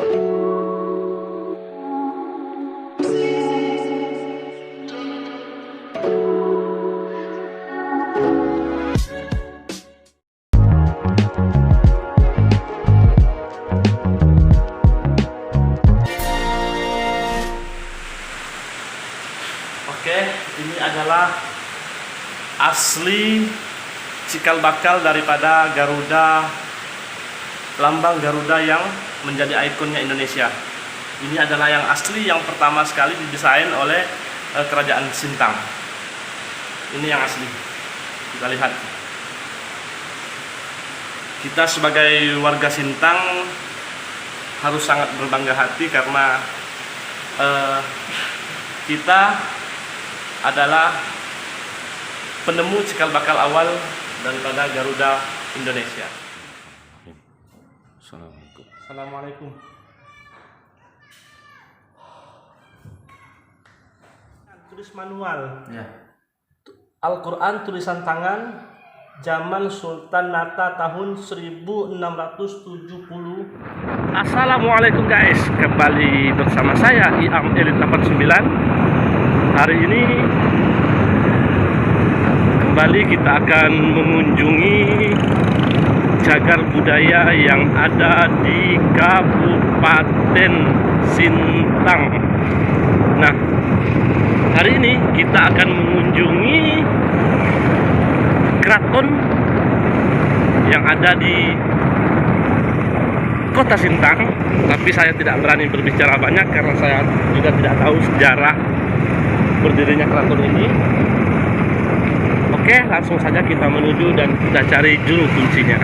Oke, ini adalah asli cikal bakal daripada Garuda, lambang Garuda yang menjadi ikonnya Indonesia. Ini adalah yang asli, yang pertama sekali didesain oleh kerajaan Sintang. Ini yang asli. Kita lihat. Kita sebagai warga Sintang harus sangat berbangga hati karena kita adalah penemu cikal bakal awal daripada Garuda Indonesia. Assalamualaikum. Assalamualaikum. Tulis manual. Ya. Al-Quran tulisan tangan zaman Sultan Nata tahun 1670. Assalamualaikum guys, kembali bersama saya Iam Elit 89. Hari ini kembali kita akan mengunjungi cagar budaya yang ada di Kabupaten Sintang. Nah, hari ini kita akan mengunjungi keraton yang ada di Kota Sintang, tapi saya tidak berani berbicara banyak karena saya juga tidak tahu sejarah berdirinya keraton ini. Oke, langsung saja kita menuju dan kita cari juru kuncinya.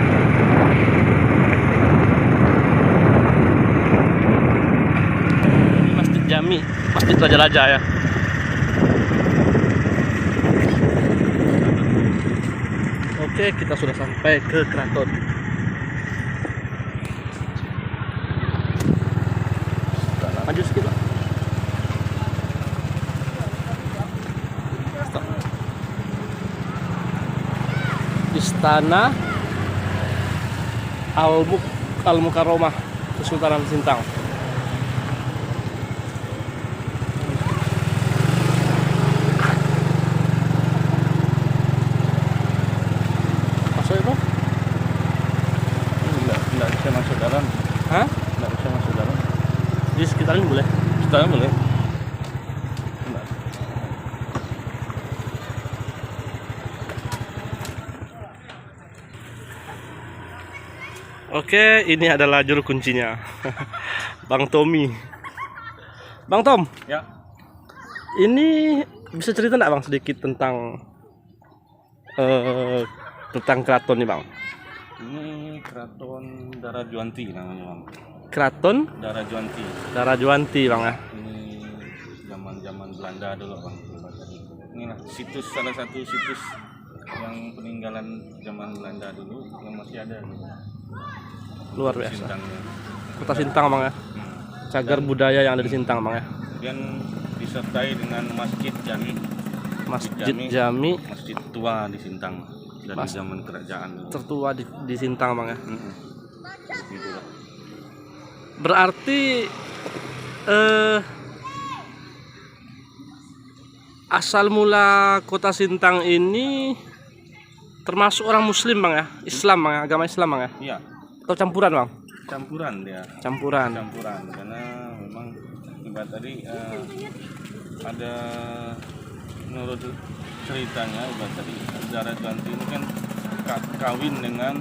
Ini Masjid Jami, Masjid Raja-Raja ya. Oke, kita sudah sampai ke keraton. Maju sedikit, Pak. Stop. Istana Al-Mukarramah Kesultanan Sintang. Masuk itu? Enggak bisa masuk dalam. Hah? Enggak bisa masuk dalam. Di sekitaran boleh? Sekitaran boleh. Enggak. Oke, ini adalah juru kuncinya. Bang Tommy. Bang Tom, Ya. ini bisa cerita enggak Bang sedikit tentang keraton nih Bang? Ini Keraton Darajuanti namanya, Bang. Keraton Darajuanti. Darajuanti Bang ya. Ini zaman-zaman Belanda dulu, Bang. Inilah salah satu situs yang peninggalan zaman Belanda dulu yang masih ada. Luar biasa. Sintangnya. Kota Sintang Bang ya. Cagar budaya yang ada di Sintang Bang ya. Kemudian disertai dengan Masjid Jami. Masjid Jami Masjid tua di Sintang dari zaman kerajaan dulu. tertua di Sintang Bang ya. Gitu lah. Berarti asal mula Kota Sintang ini termasuk orang Muslim Bang ya, Islam Bang ya, agama Islam Bang ya, Iya, atau campuran Bang? campuran dia. Campuran. Karena memang ibarat tadi ada menurut ceritanya ibarat tadi Darajuanti ini kan kawin dengan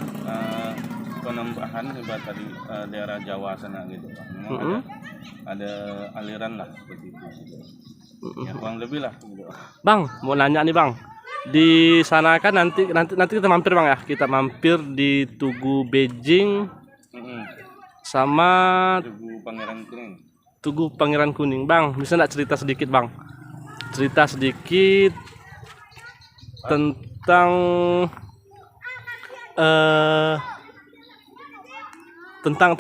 penambahan ibarat tadi daerah Jawa sana gitu. Memang ada aliran lah seperti itu. Ya kurang lebih lah gitu. Bang, mau nanya nih Bang. Di sana kan nanti kita mampir Bang ya. Kita mampir di Tugu Beijing sama Tugu Pangeran Kuning. Tugu Pangeran Kuning. Bang, bisa nggak cerita sedikit Bang? Cerita sedikit tentang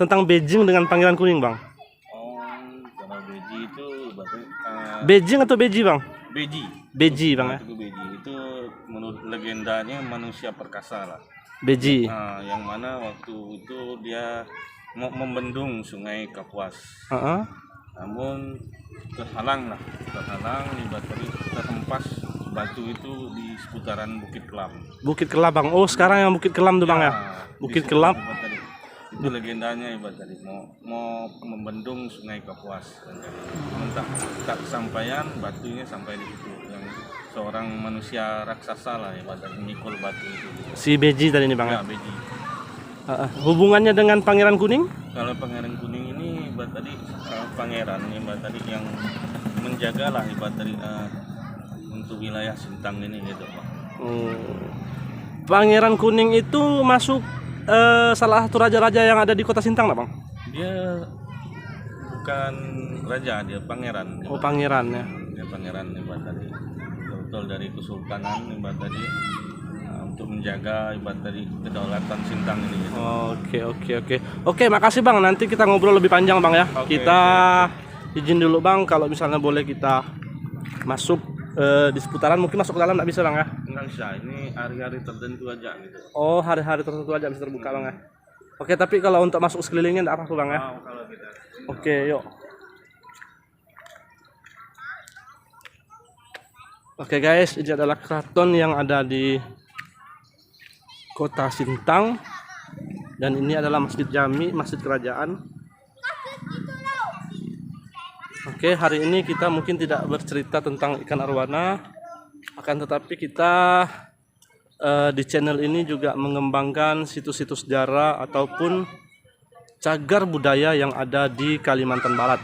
tentang Beijing dengan Pangeran Kuning Bang. Oh, kalau Beji itu berarti Beijing atau Beji Bang? Beji. Beji Bang ya. Tugu Beji itu menurut legendanya manusia perkasa lah. Beji. Nah, yang mana waktu itu dia mau membendung Sungai Kapuas. Heeh. Namun terhalang ibarat tadi terhempas batu itu di seputaran Bukit Kelam. Bukit Kelam Bang. Oh, sekarang yang Bukit Kelam tuh Bang ya. Bukit Di situ Kelam. ibarat tadi. Itu legendanya ibarat tadi mau membendung Sungai Kapuas. Tak kesampaian batunya sampai di situ yang seorang manusia raksasa lah ibarat tadi mikul batu itu. Si Beji tadi nih Bang ya. Ya, Beji. Hubungannya dengan Pangeran Kuning? Kalau Pangeran Kuning ini ibarat tadi pangeran ibarat tadi yang menjaga lah ibarat tadi untuk wilayah Sintang ini gitu Pak. Pangeran Kuning itu masuk salah satu raja-raja yang ada di kota Sintang nggak Bang? Dia bukan raja, dia pangeran. Oh, pangeran ya. Dia pangeran ibarat tadi betul dari kesultanan ibarat tadi untuk menjaga ibarat tadi kedaulatan Sintang ini gitu. Oke, makasih Bang. Nanti kita ngobrol lebih panjang Bang ya. Oke, Kita izin dulu Bang, kalau misalnya boleh kita masuk di seputaran, mungkin masuk ke dalam nggak bisa Bang ya? Nggak bisa, ini hari-hari tertentu aja gitu. Oh, hari-hari tertentu aja bisa terbuka Bang ya. Oke, tapi kalau untuk masuk sekelilingnya nggak apa-apa Bang ya? Mau kalau kita. Oke, yuk. Oke guys, ini adalah keraton yang ada di kota Sintang, dan ini adalah masjid jami, masjid kerajaan. Oke, hari ini kita mungkin tidak bercerita tentang ikan arwana, akan tetapi kita di channel ini juga mengembangkan situs-situs sejarah ataupun cagar budaya yang ada di Kalimantan Barat.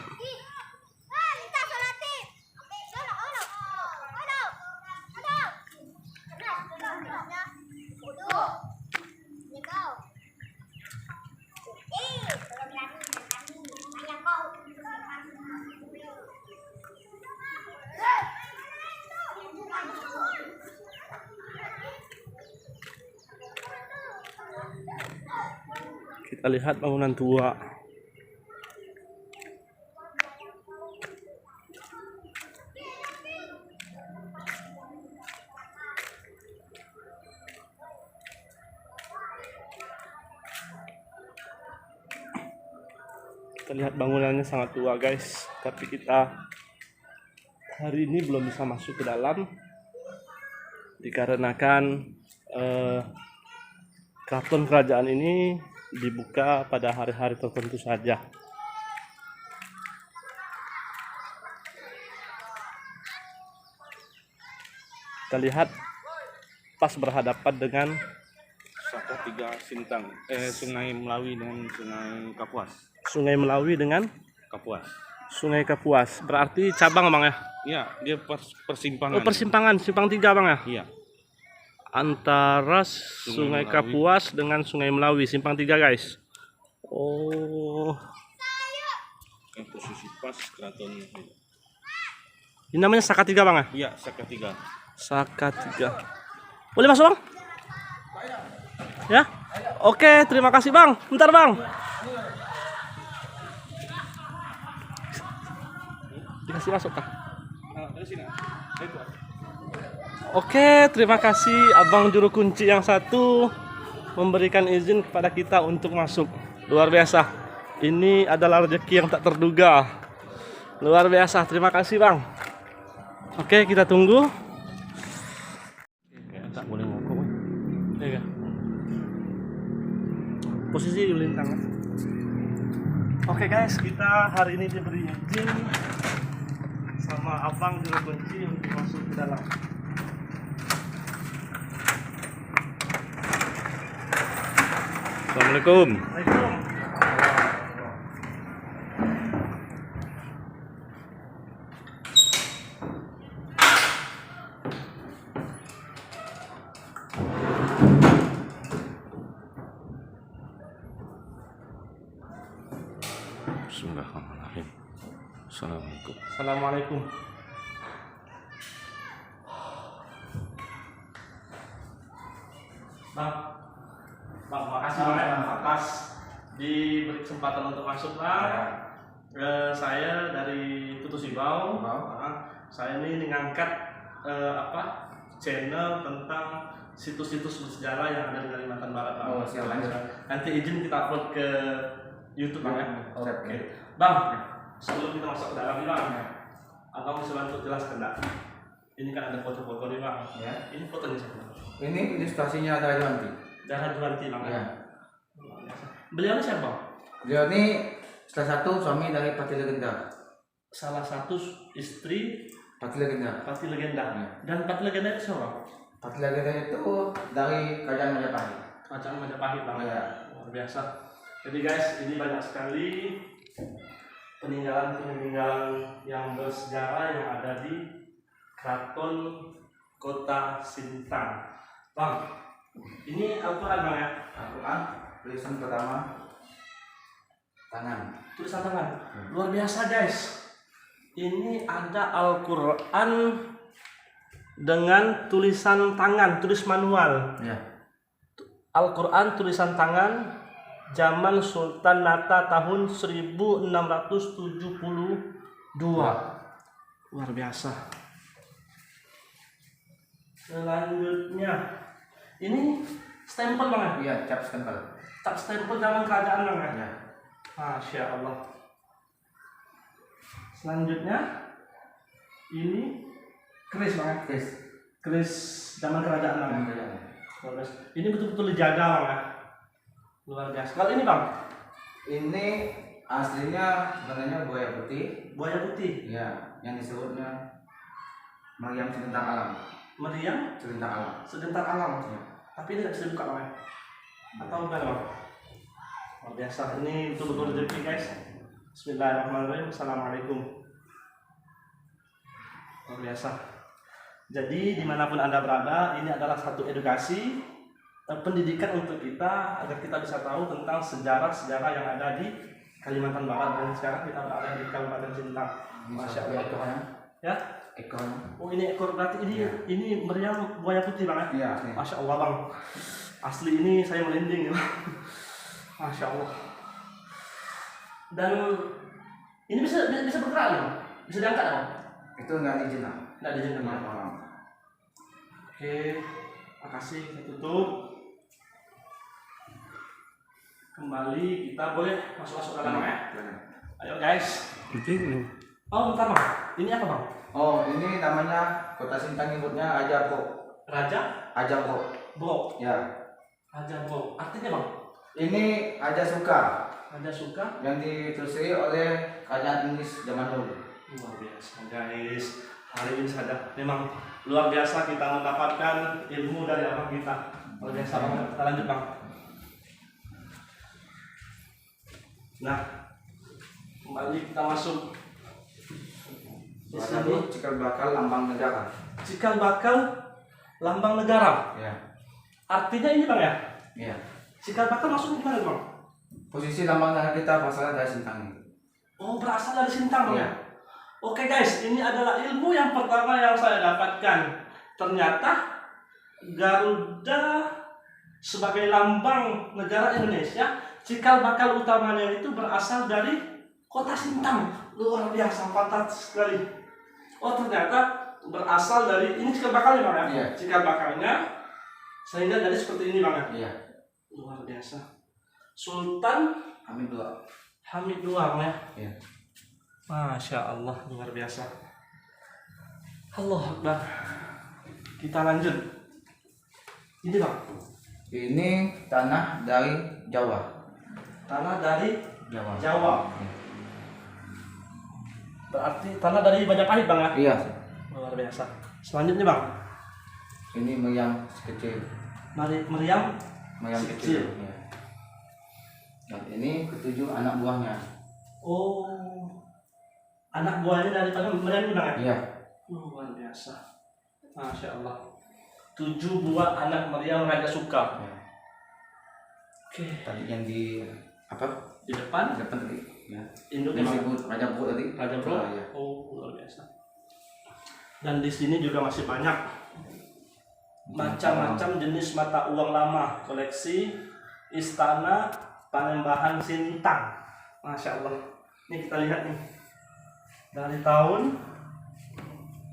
Kita lihat bangunan tua. Kita lihat bangunannya sangat tua guys, tapi kita hari ini belum bisa masuk ke dalam dikarenakan keraton kerajaan ini dibuka pada hari-hari tertentu saja. Kita lihat pas berhadapan dengan Sakatiga Sintang, Sungai Melawi dengan Sungai Kapuas. Sungai Melawi dengan Kapuas. Sungai Kapuas. Berarti cabang Bang ya? Iya, dia persimpangan. Oh, persimpangan, simpang 3 Bang ya? Iya. Antara Sungai Kapuas dengan Sungai Melawi, simpang 3 guys. Oh. Posisi pas keraton. Ini namanya Sakatiga Bang ya? Iya, Sakatiga. Sakatiga. Boleh masuk Bang? Ya? Oke, terima kasih Bang. Bentar Bang. Dikasih masuk kah? Oke, terima kasih Abang Juru Kunci yang satu memberikan izin kepada kita untuk masuk. Luar biasa. Ini adalah rezeki yang tak terduga. Luar biasa. Terima kasih Bang. Oke, kita tunggu. Tak boleh ngokok. Ya. Posisi lintang. Oke guys, kita hari ini diberi izin sama Abang Juru Kunci untuk masuk ke dalam. Assalamualaikum. Waalaikumsalam. Bismillahirrahmanirrahim. Assalamualaikum. Assalamualaikum. Bang, makasih banyak atas diberi kesempatan untuk masuk Bang. Saya dari Tutu Sibau. Saya ini mengangkat channel tentang situs-situs bersejarah yang ada di Kalimantan Barat Bang. Oh, siap. Nanti izin kita upload ke YouTube Bang ya? Oke. Oke. Bang, sebelum kita masuk ke dalam nih Bang, Abang bisa bantu jelaskan enggak? Ini kan ada foto-foto nih Bang. Ya. Ini fotonya siapa? Ini ilustrasinya ada Juanti. Dara Juanti Bang. Ya. Beliau ini siapa Bang? Beliau ini salah satu suami dari Pati Legenda. Salah satu istri Pati Legenda. Pati Legenda. Ya. Dan Pati Legenda itu siapa Bang? Pati Legenda itu dari Kerajaan Majapahit. Kerajaan Majapahit Bang. Ya. Luar biasa. Jadi guys, ini banyak sekali peninggalan-peninggalan yang bersejarah yang ada di Keraton Kota Sintang. Bang, ini Al-Quran Bang ya? Al-Quran tulisan pertama tangan. Tulisan tangan. Luar biasa guys. Ini ada Al-Quran dengan tulisan tangan, tulis manual. Ya. Al-Quran tulisan tangan zaman Sultan Nata tahun 1672. Luar biasa. Selanjutnya ini stempel Bang ya? Iya, cap stempel. Tak stempel zaman kerajaan Bang ya? Ya. Masya Allah. Selanjutnya ini keris Bang ya? Keris zaman kerajaan Bang ya? Luar biasa. Ini betul-betul dijaga Bang ya? Luar biasa. Kalau ini Bang? Ini aslinya sebenarnya buaya putih. Buaya putih. Ya, yang disebutnya Maryam Segentar Alam. Meriam Segentar Alam. sedentar alam. Ya. Tapi ini tidak bisa dibuka Bang ya? Atau enggak Bang? Luar biasa. Ini betul-betul rezeki guys. Bismillahirrahmanirrahim. Assalamualaikum. Luar biasa. Jadi dimanapun Anda berada, ini adalah satu edukasi pendidikan untuk kita agar kita bisa tahu tentang sejarah-sejarah yang ada di Kalimantan Barat, dan sekarang kita berada di Kabupaten Sintang. Masya Allah. Ekornya. Ya. Ekornya. Oh ini ekor, berarti ini Ya. ini meriam buaya putih Bang ya? Iya. Masya Allah Bang. Asli ini saya merinding ya. Masya Allah. Dan ini bisa bergerak Bang? Bisa diangkat Bang? Itu nggak diizinkan. Nggak diizinkan Bang. Orang. Oke, makasih. Saya tutup. Kembali kita boleh masuk ke dalam ya. Ayo guys. Oh bentar Bang. Ini apa Bang? Oh, ini namanya Kota Sintang nyebutnya Raja Bro. Raja Bro. Bro. Ya. Raja Bro. Artinya Bang? Ini Raja Suka Raja Suka. yang ditelusuri oleh kerajaan Inggris zaman dulu. Luar biasa guys. Hari ini saja memang luar biasa kita mendapatkan ilmu dari abang kita. Luar biasa banget. Kita lanjut Bang. Nah, kembali kita masuk. Di Warna sini cikal bakal lambang negara. cikal bakal lambang negara. Ya. Artinya ini Bang ya? Iya. Cikal bakal masuk di mana Bang? Posisi lambang negara kita berasal dari Sintang ini. Oh, berasal dari Sintang Bang. Iya. Oke guys, ini adalah ilmu yang pertama yang saya dapatkan. Ternyata Garuda sebagai lambang negara Indonesia, cikal bakal utamanya itu berasal dari Kota Sintang. Luar biasa, fantastis sekali. Oh ternyata berasal dari, ini cikal bakalnya Bang ya? Iya. Cikal bakalnya sehingga dari seperti ini Bang ya? Iya. Luar biasa. Sultan Hamid II. Hamid II Bang ya? Iya. Masya Allah, luar biasa. Allah Akbar. Kita lanjut. Ini Bang, Ini tanah dari Jawa. tanah dari Jawa. Jawa. Berarti tanah dari Majapahit Bang ya? Iya. Luar biasa. Selanjutnya Bang, Ini meriam kecil. Meriam Meriam Kecil. kecil. Iya. Dan ini ketujuh anak buahnya. Oh, anak buahnya daripada Meriam ini Bang ya? Iya. Luar biasa. Masya Allah. 7 buah anak Meriam Raja Suka. Ya. Oke. Tadi yang di apa? Di depan Depan tadi. Ya. induk Yang Bang. disebut Raja Bro tadi. Raja Bro. Ah, iya. Oh, luar biasa. Dan di sini juga masih banyak macam-macam jenis mata uang lama, koleksi Istana Panembahan Sintang. Masya Allah. Ini kita lihat nih. Dari tahun,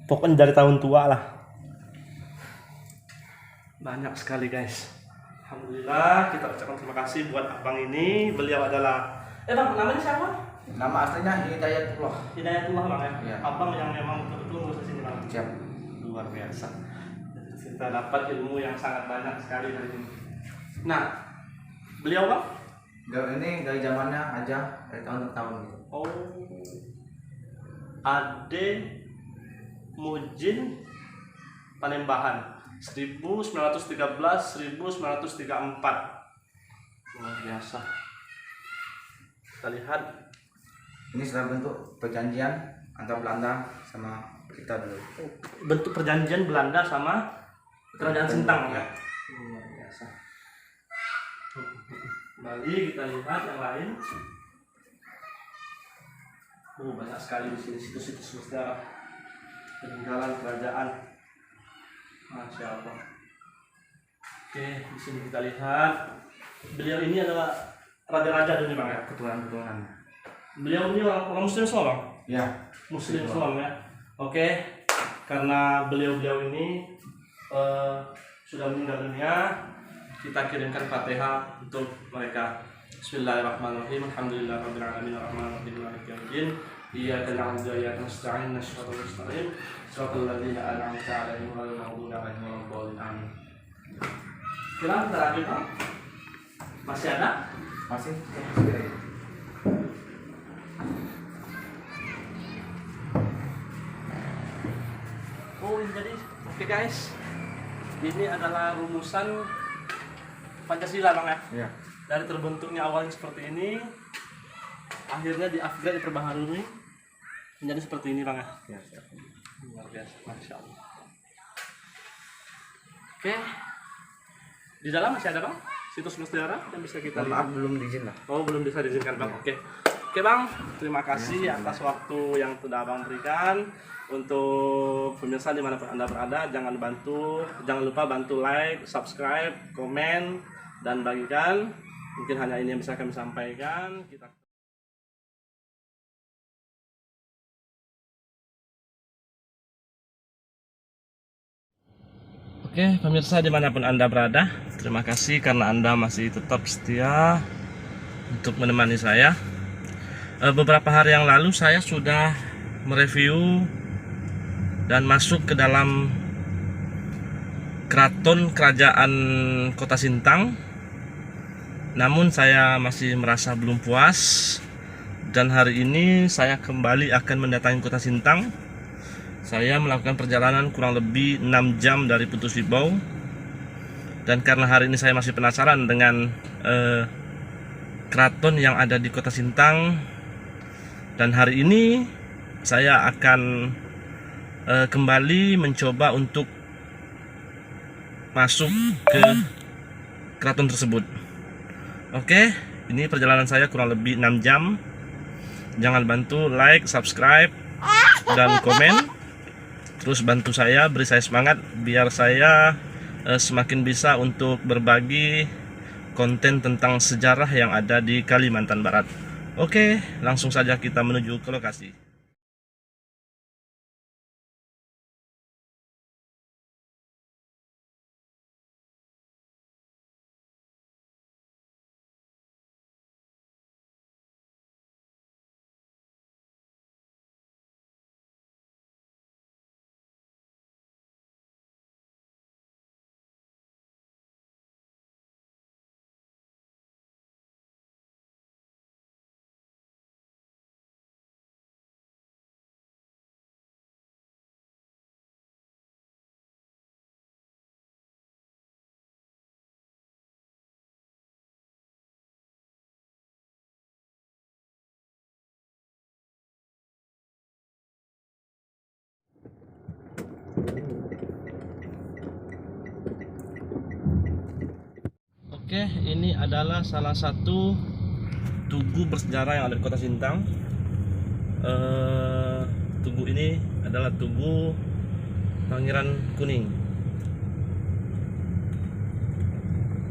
pokoknya dari tahun tua lah. Banyak sekali guys. Alhamdulillah, kita ucapkan terima kasih buat abang ini. Beliau adalah Bang, namanya siapa? Nama aslinya Hidayatullah. Hidayatullah Bang ya? Iya. Abang yang memang betul-betul ngurus sini Bang. Siap. Luar biasa. Kita dapat ilmu yang sangat banyak sekali dari ini. Nah, beliau Bang? Ini dari zamannya aja dari tahun ke tahun gitu. Oh, Ade Mujin Panembahan 1913-1934. Luar biasa. Kita lihat Ini sudah bentuk perjanjian antara Belanda sama kita dulu. bentuk perjanjian Belanda sama Kerajaan Sintang ya. Luar biasa. Kembali kita lihat yang lain. Banyak sekali di sini situs-situs sejarah peninggalan kerajaan. Masya Allah. Oke, di sini kita lihat beliau ini adalah raja-raja dulu Bang ya. Keturunan. Beliau ini orang Muslim semua Bang. Ya. Muslim semua ya. Oke, karena beliau-beliau ini sudah meninggal dunia, kita kirimkan Fatihah untuk mereka. Bismillahirrahmanirrahim. Alhamdulillahirabbil alamin arrahmanirrahim maliki yaumiddin. Iyyaka na'budu wa iyyaka nasta'in ihdinas mustaqim. Shiratal ladzina an'amta 'alaihim ghairil maghdubi 'alaihim waladdallin. Amin. Kira bentar lagi Bang. Masih ada? Masih. Oh, jadi oke guys. Ini adalah rumusan Pancasila Bang ya. Iya. Dari terbentuknya awalnya seperti ini, akhirnya di-upgrade, diperbaharui menjadi seperti ini Bang ya. Ya. Luar biasa, Masya Allah. Oke, di dalam masih ada Bang situs bersejarah yang bisa kita lihat. Maaf belum diizin lah. Oh, belum bisa diizinkan Bang. Oke Bang, terima kasih atas waktu yang sudah Abang berikan. Untuk pemirsa dimanapun Anda berada, jangan lupa bantu like, subscribe, komen, dan bagikan. Mungkin hanya ini yang bisa kami sampaikan. Oke, pemirsa dimanapun Anda berada, terima kasih karena Anda masih tetap setia untuk menemani saya. Beberapa hari yang lalu saya sudah mereview dan masuk ke dalam keraton kerajaan Kota Sintang. Namun saya masih merasa belum puas, dan hari ini saya kembali akan mendatangi Kota Sintang. Saya melakukan perjalanan kurang lebih 6 jam dari Putus Ribau. Dan karena hari ini saya masih penasaran dengan keraton yang ada di Kota Sintang, dan hari ini saya akan kembali mencoba untuk masuk ke keraton tersebut. Oke, ini perjalanan saya kurang lebih 6 jam. Jangan bantu like, subscribe, dan komen. Terus bantu saya, beri saya semangat biar saya semakin bisa untuk berbagi konten tentang sejarah yang ada di Kalimantan Barat. Oke, langsung saja kita menuju ke lokasi. Oke, ini adalah salah satu tugu bersejarah yang ada di Kota Sintang. Tugu ini adalah Tugu Pangeran Kuning.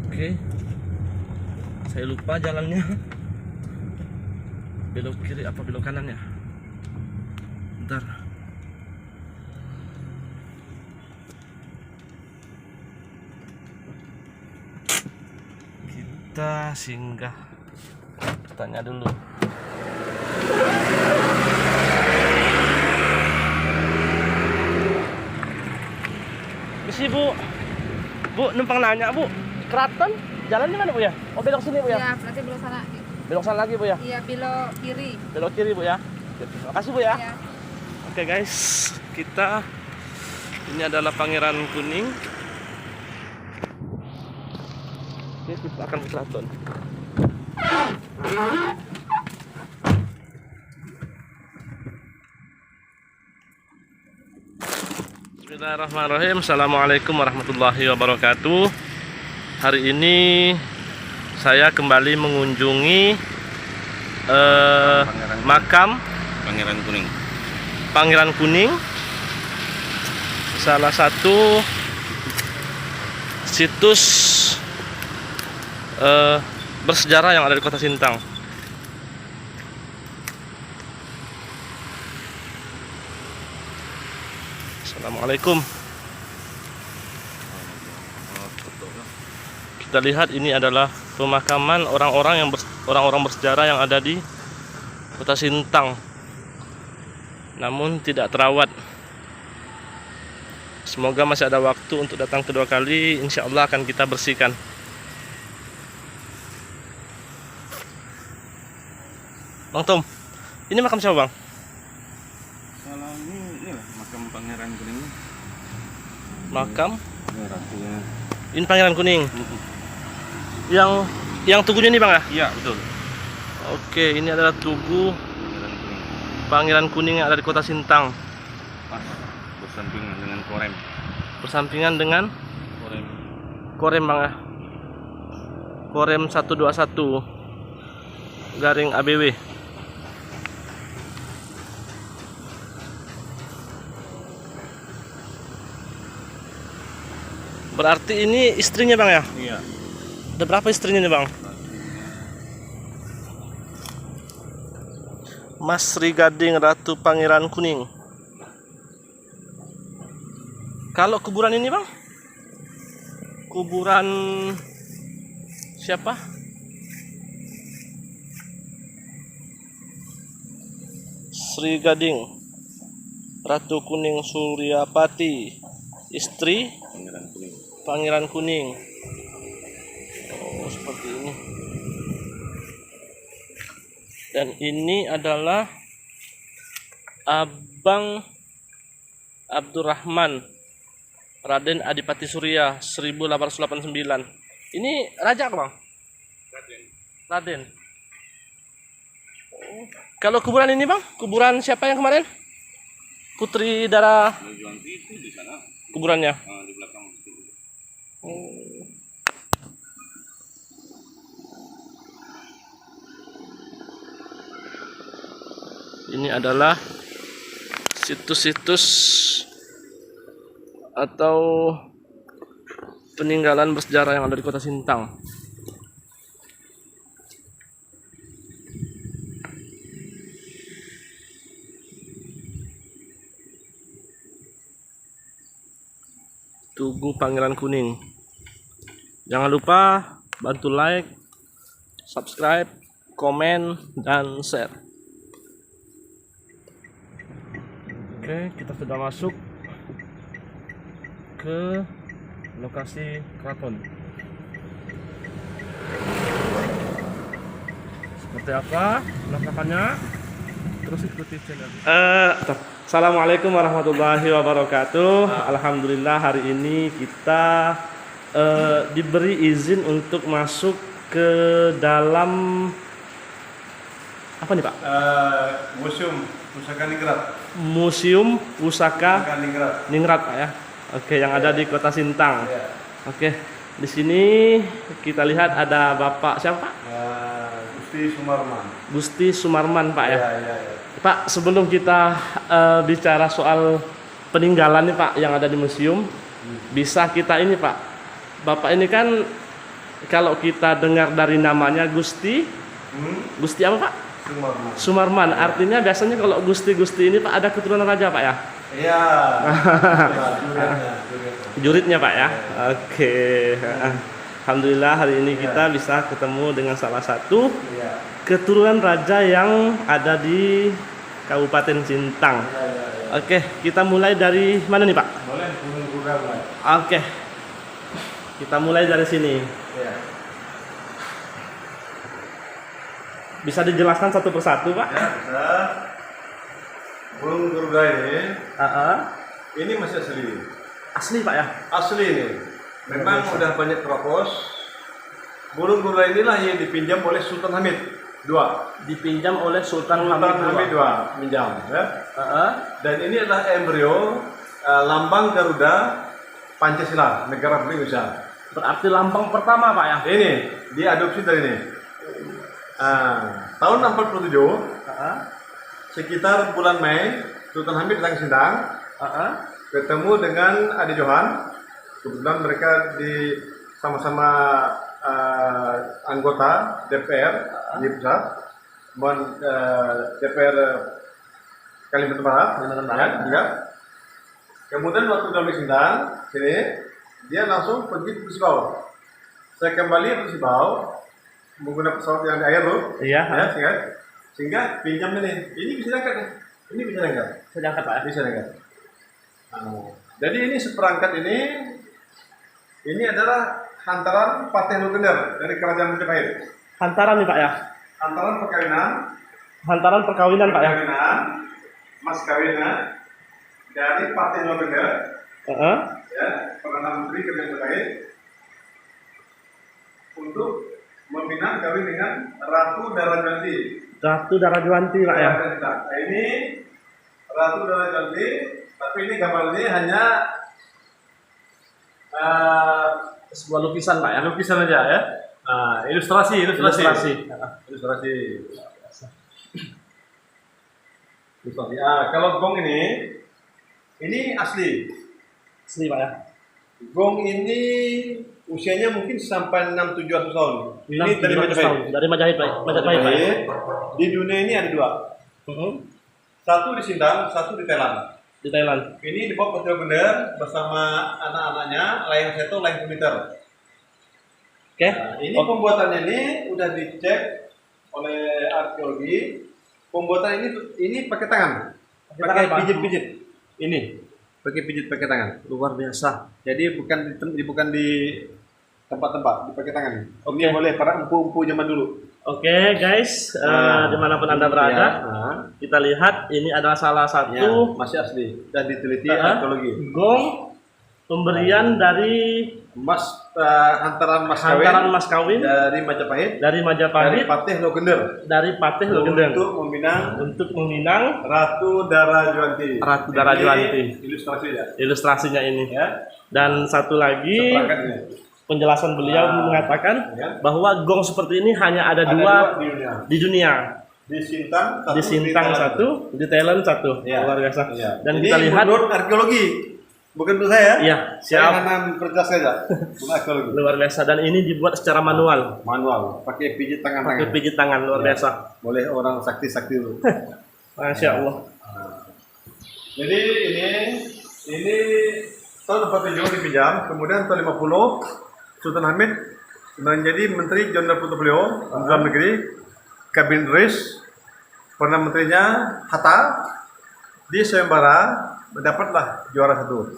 Oke, saya lupa jalannya. Belok kiri apa belok kanan ya? Bentar. Kita singgah, tanya dulu. Bu, numpang nanya Bu, Keraton jalan di mana Bu ya? Oh belok sini Bu ya? Iya, berarti belok sana. Belok sana lagi Bu ya? Iya, belok kiri. Belok kiri Bu ya? Terima kasih Bu ya. Iya. Oke guys, kita ini adalah Pangeran Kuning. Oke, kita akan ke keraton. Bismillahirrahmanirrahim. Assalamualaikum warahmatullahi wabarakatuh. Hari ini saya kembali mengunjungi makam Pangeran Kuning. Pangeran Kuning, salah satu situs bersejarah yang ada di Kota Sintang. Assalamualaikum. Kita lihat ini adalah pemakaman orang-orang bersejarah yang ada di Kota Sintang, namun tidak terawat. Semoga masih ada waktu untuk datang kedua kali. Insya Allah akan kita bersihkan. Bang Tom, ini makam siapa Bang? Salah ini lah makam Pangeran Kuning. Makam? Ratunya. Ini Pangeran Kuning. Yang tugunya ini Bang ya? Iya betul. Oke, ini adalah tugu Pangeran Kuning. Pangeran Kuning yang ada di Kota Sintang. Pas bersampingan dengan korem. Bersampingan dengan Korem. korem Bang ya. Korem 121 garing ABW. Berarti ini istrinya Bang ya? Iya. Ada berapa istrinya nih Bang? Mas Sri Gading Ratu Pangeran Kuning. Kalau kuburan ini Bang? Kuburan siapa? Sri Gading Ratu Kuning Suryapati, istri Pangeran Kuning. Pangeran Kuning. Oh, seperti ini. Dan ini adalah Abang Abdurrahman Raden Adipati Surya 1889. Ini raja apa Bang? Raden. Oh. Kalau kuburan ini Bang, kuburan siapa yang kemarin? Putri Dara Juanti itu di sana. kuburannya. Di belakang situ. Ini adalah situs-situs atau peninggalan bersejarah yang ada di Kota Sintang. Tugu Pangeran Kuning. Jangan lupa bantu like, subscribe, komen, dan share. Oke, kita sudah masuk ke lokasi keraton. Seperti apa penampakannya? Terus ikuti channel. Assalamualaikum warahmatullahi wabarakatuh. Alhamdulillah hari ini kita diberi izin untuk masuk ke dalam apa nih Pak? Museum Pusaka Ningrat. Museum Pusaka Ningrat. Ningrat Pak ya. Oke, yang ada di Kota Sintang. Ya. Oke, di sini kita lihat ada Bapak siapa Pak? Gusti Sumarman. Gusti Sumarman Pak ya. Ya. Pak, sebelum kita bicara soal peninggalan nih Pak yang ada di museum, bisa kita ini Pak, Bapak ini kan kalau kita dengar dari namanya Gusti, Gusti apa Pak? Sumarman. Sumarman. Artinya biasanya kalau Gusti ini Pak ada keturunan raja Pak ya? Iya. Juritnya Pak ya. Oke. Alhamdulillah hari ini kita bisa ketemu dengan salah satu keturunan raja yang ada di Kabupaten Sintang. Oke, kita mulai dari mana nih Pak? Boleh, Gunung Kuda mulai. Oke. Kita mulai dari sini. Ya. Bisa dijelaskan satu persatu, Pak? Ya, bisa. Burung Garuda ini masih asli. Asli, Pak ya? Asli ini. Memang udah banyak keropos. Burung Garuda inilah yang dipinjam oleh Sultan Hamid II. Dipinjam oleh Sultan Sultan Hamid Hamid II. II pinjam, ya. Dan ini adalah embrio lambang Garuda Pancasila Negara Republik Indonesia. Berarti lambang pertama, Pak ya? Ini diadopsi dari ini. Tahun 47 sekitar bulan Mei, Sultan Hamid datang ke Sindang, ketemu dengan Ade Johan. Kebetulan mereka sama-sama anggota DPR di pusat, DPR Kalimantan Barat, juga. Kemudian waktu kami Sindang sini, dia langsung pergi ke Persibau. Saya kembali ke Persibau menggunakan pesawat yang di air loh. Iya. Ya, sehingga pinjam ini. Ini bisa diangkat nih. Ini bisa diangkat. Saya angkat, Pak ya? Bisa diangkat. Jadi ini seperangkat ini adalah hantaran Patih Lugender dari Kerajaan Majapahit. Hantaran nih, Pak ya? Hantaran perkawinan. Hantaran perkawinan, Pak ya? Perkawinan, mas kawinnya dari Patih Lugender. Ya, Perdana Menteri Kerajaan Majapahit untuk meminang kawin dengan Ratu Darajuanti. Ratu Darajuanti, Pak ya? Nah, ini Ratu Darajuanti, tapi ini gambarnya hanya Sebuah lukisan, Pak ya? lukisan aja ya. Ilustrasi. Ilustrasi. Kalau gong ini asli. Asli, Pak ya? Gong ini usianya mungkin sampai 600-700 tahun. Ini dari 700 Majapahit. tahun. Dari Majapahit, Pak. Majapahit, Pak ya? Di dunia ini ada dua. Satu di Sindang, satu di Thailand. Di Thailand. Ini dibawa ke bener bersama anak-anaknya, Layang Seto, Layang Komiter. Oke. Ini pembuatannya ini udah dicek oleh arkeologi. Pembuatan ini pakai tangan, pakai tangan, Pak. pijit-pijit. Ini pakai pijit pakai tangan. Luar biasa. Jadi bukan di tempat-tempat, dipakai tangan. Ini yang boleh para empu-empu zaman dulu. Oke, guys, dimanapun Anda berada, kita lihat ini adalah salah satu masih asli dan diteliti arkeologi. gong pemberian dari Hantaran mas kawin dari Majapahit, dari Patih Lugender, untuk meminang Ratu Darajuanti. Ilustrasinya ini. Ya. Dan satu lagi penjelasan beliau mengatakan bahwa gong seperti ini hanya ada dua di dunia. Di Sintang satu, di Thailand satu. Ya. Luar biasa. Ya. Dan ini kita lihat menurut arkeologi, bukan menurut saya. Iya, Saya hanya percaya saja. Bukan arkeologi. luar biasa, dan ini dibuat secara manual. Pakai pijit tangan. Pakai pijit tangan, luar biasa. Boleh orang sakti dulu. Masya Allah. Jadi ini tahun 47 dipinjam, kemudian tahun 50 Sultan Hamid menjadi Menteri Jenderal Putu beliau dalam negeri, Kabinet Ris, Perdana Menterinya Hatta di Sayembara mendapatlah juara satu,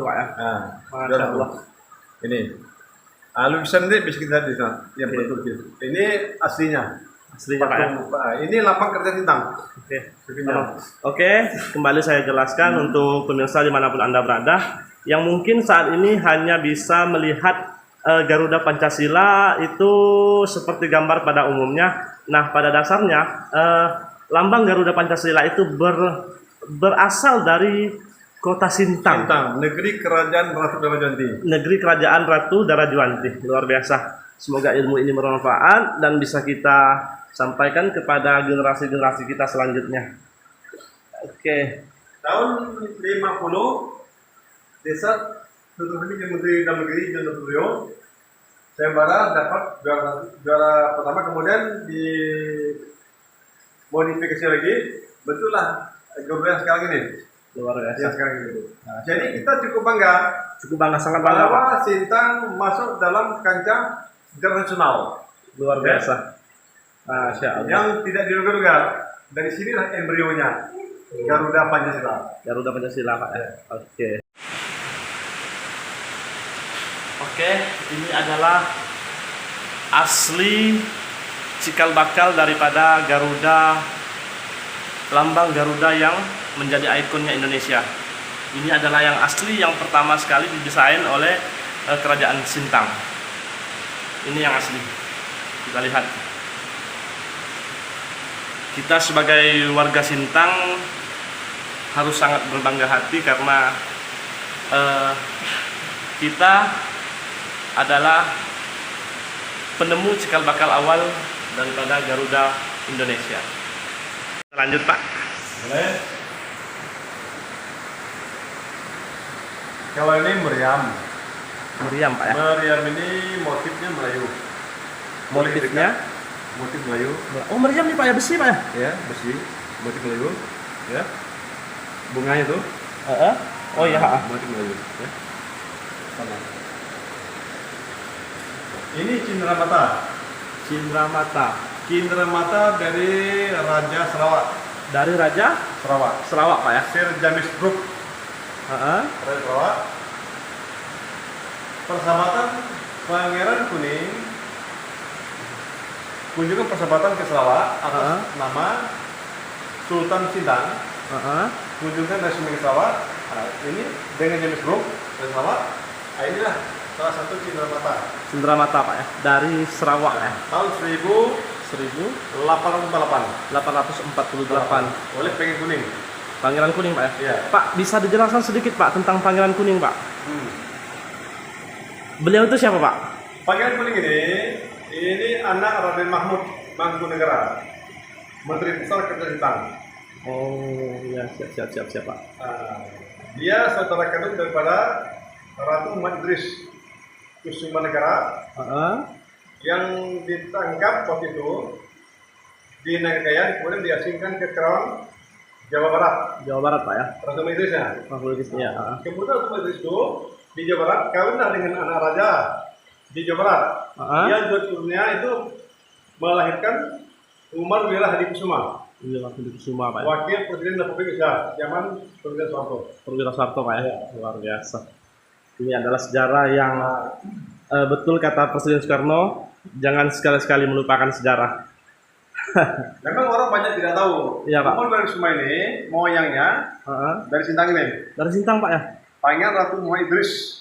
Pak ya. Juara satu. Ini lukisan ini bisa kita lihat di sana yang bentuk ini aslinya Pak ya. Ini lapang kerja Sintang. Oke, kembali saya jelaskan untuk pemirsa dimanapun Anda berada yang mungkin saat ini hanya bisa melihat Garuda Pancasila itu seperti gambar pada umumnya. Nah, pada dasarnya lambang Garuda Pancasila itu berasal dari kota Sintang, negeri kerajaan Ratu Darajuanti. Negeri kerajaan Ratu Darajuanti. Luar biasa. Semoga ilmu ini bermanfaat dan bisa kita sampaikan kepada generasi-generasi kita selanjutnya. Oke. Tahun 50 desa Sultan Hamid yang Menteri Dalam Negeri Jenderal beliau Sayembara dapat juara pertama, kemudian di modifikasi lagi bentuklah Garuda yang sekarang ini. Luar biasa. Yang sekarang ini. Jadi kita cukup bangga Sangat bangga, Pak. bahwa Sintang masuk dalam kancah internasional. Luar biasa. Masya Allah. Yang tidak diduga-duga. Dari sinilah embrionya Garuda Pancasila. Garuda Pancasila, Pak. Oke. Oke, ini adalah asli cikal bakal daripada Garuda, lambang Garuda yang menjadi ikonnya Indonesia. Ini adalah yang asli yang pertama sekali didesain oleh kerajaan Sintang. Ini yang asli. Kita lihat. Kita sebagai warga Sintang harus sangat berbangga hati karena kita adalah penemu cikal bakal awal daripada Garuda Indonesia. Lanjut Pak. Boleh. Kalau ini meriam. Meriam Pak ya. Meriam ini motifnya Melayu. Motifnya Motif Melayu. oh meriam nih Pak ya, besi Pak ya. Ya, besi. Motif Melayu. Ya. Bunganya tuh. Oh iya. Motif Melayu. Ya. Sama. Ini Cindramata. Cindramata. Cindramata dari Raja Sarawak. Dari Raja Sarawak. Sarawak Pak ya. Sir James Brooke. Raja Sarawak. Persahabatan Pangeran Kuning. Kunjungan persahabatan ke Sarawak atas nama Sultan Sintang. Kunjungan dari Sumber Sarawak. Ini dengan James Brooke dari Sarawak. Inilah salah satu Cindramata. Cindramata Pak ya. Dari Sarawak ya. Tahun 1848 oleh Pangeran Kuning. Pangeran Kuning Pak ya. Iya. Pak, bisa dijelaskan sedikit Pak tentang Pangeran Kuning Pak? Beliau itu siapa Pak? Pangeran Kuning ini anak Raden Mahmud Mangkunegara, Menteri Besar Kerajaan Sintang. Oh ya, siap Pak. Dia saudara kandung daripada Ratu Umat Idris Kusumanegara yang ditangkap waktu itu di Nagarian, kemudian diasingkan ke Kerawang, Jawa Barat. Jawa Barat Pak ya. Ratu Umat Idrisnya. Ya. Kemudian Ratu Umat Idris itu di Jawa Barat kawinlah dengan anak raja di Jawa Barat. Yang berturunnya itu melahirkan Umar Wira Hadikusuma. Iya, wakil Kusuma Pak ya. Wakil Presiden Republik Indonesia zaman Presiden Soeharto. Perwira Soeharto Pak ya. Luar biasa. Ini adalah sejarah yang betul kata Presiden Soekarno, jangan sekali-sekali melupakan sejarah. Memang orang banyak tidak tahu. Iya Pak. Umar Hadikusuma ini moyangnya dari Sintang ini. Dari Sintang Pak ya. Pangeran Ratu Muhammad Idris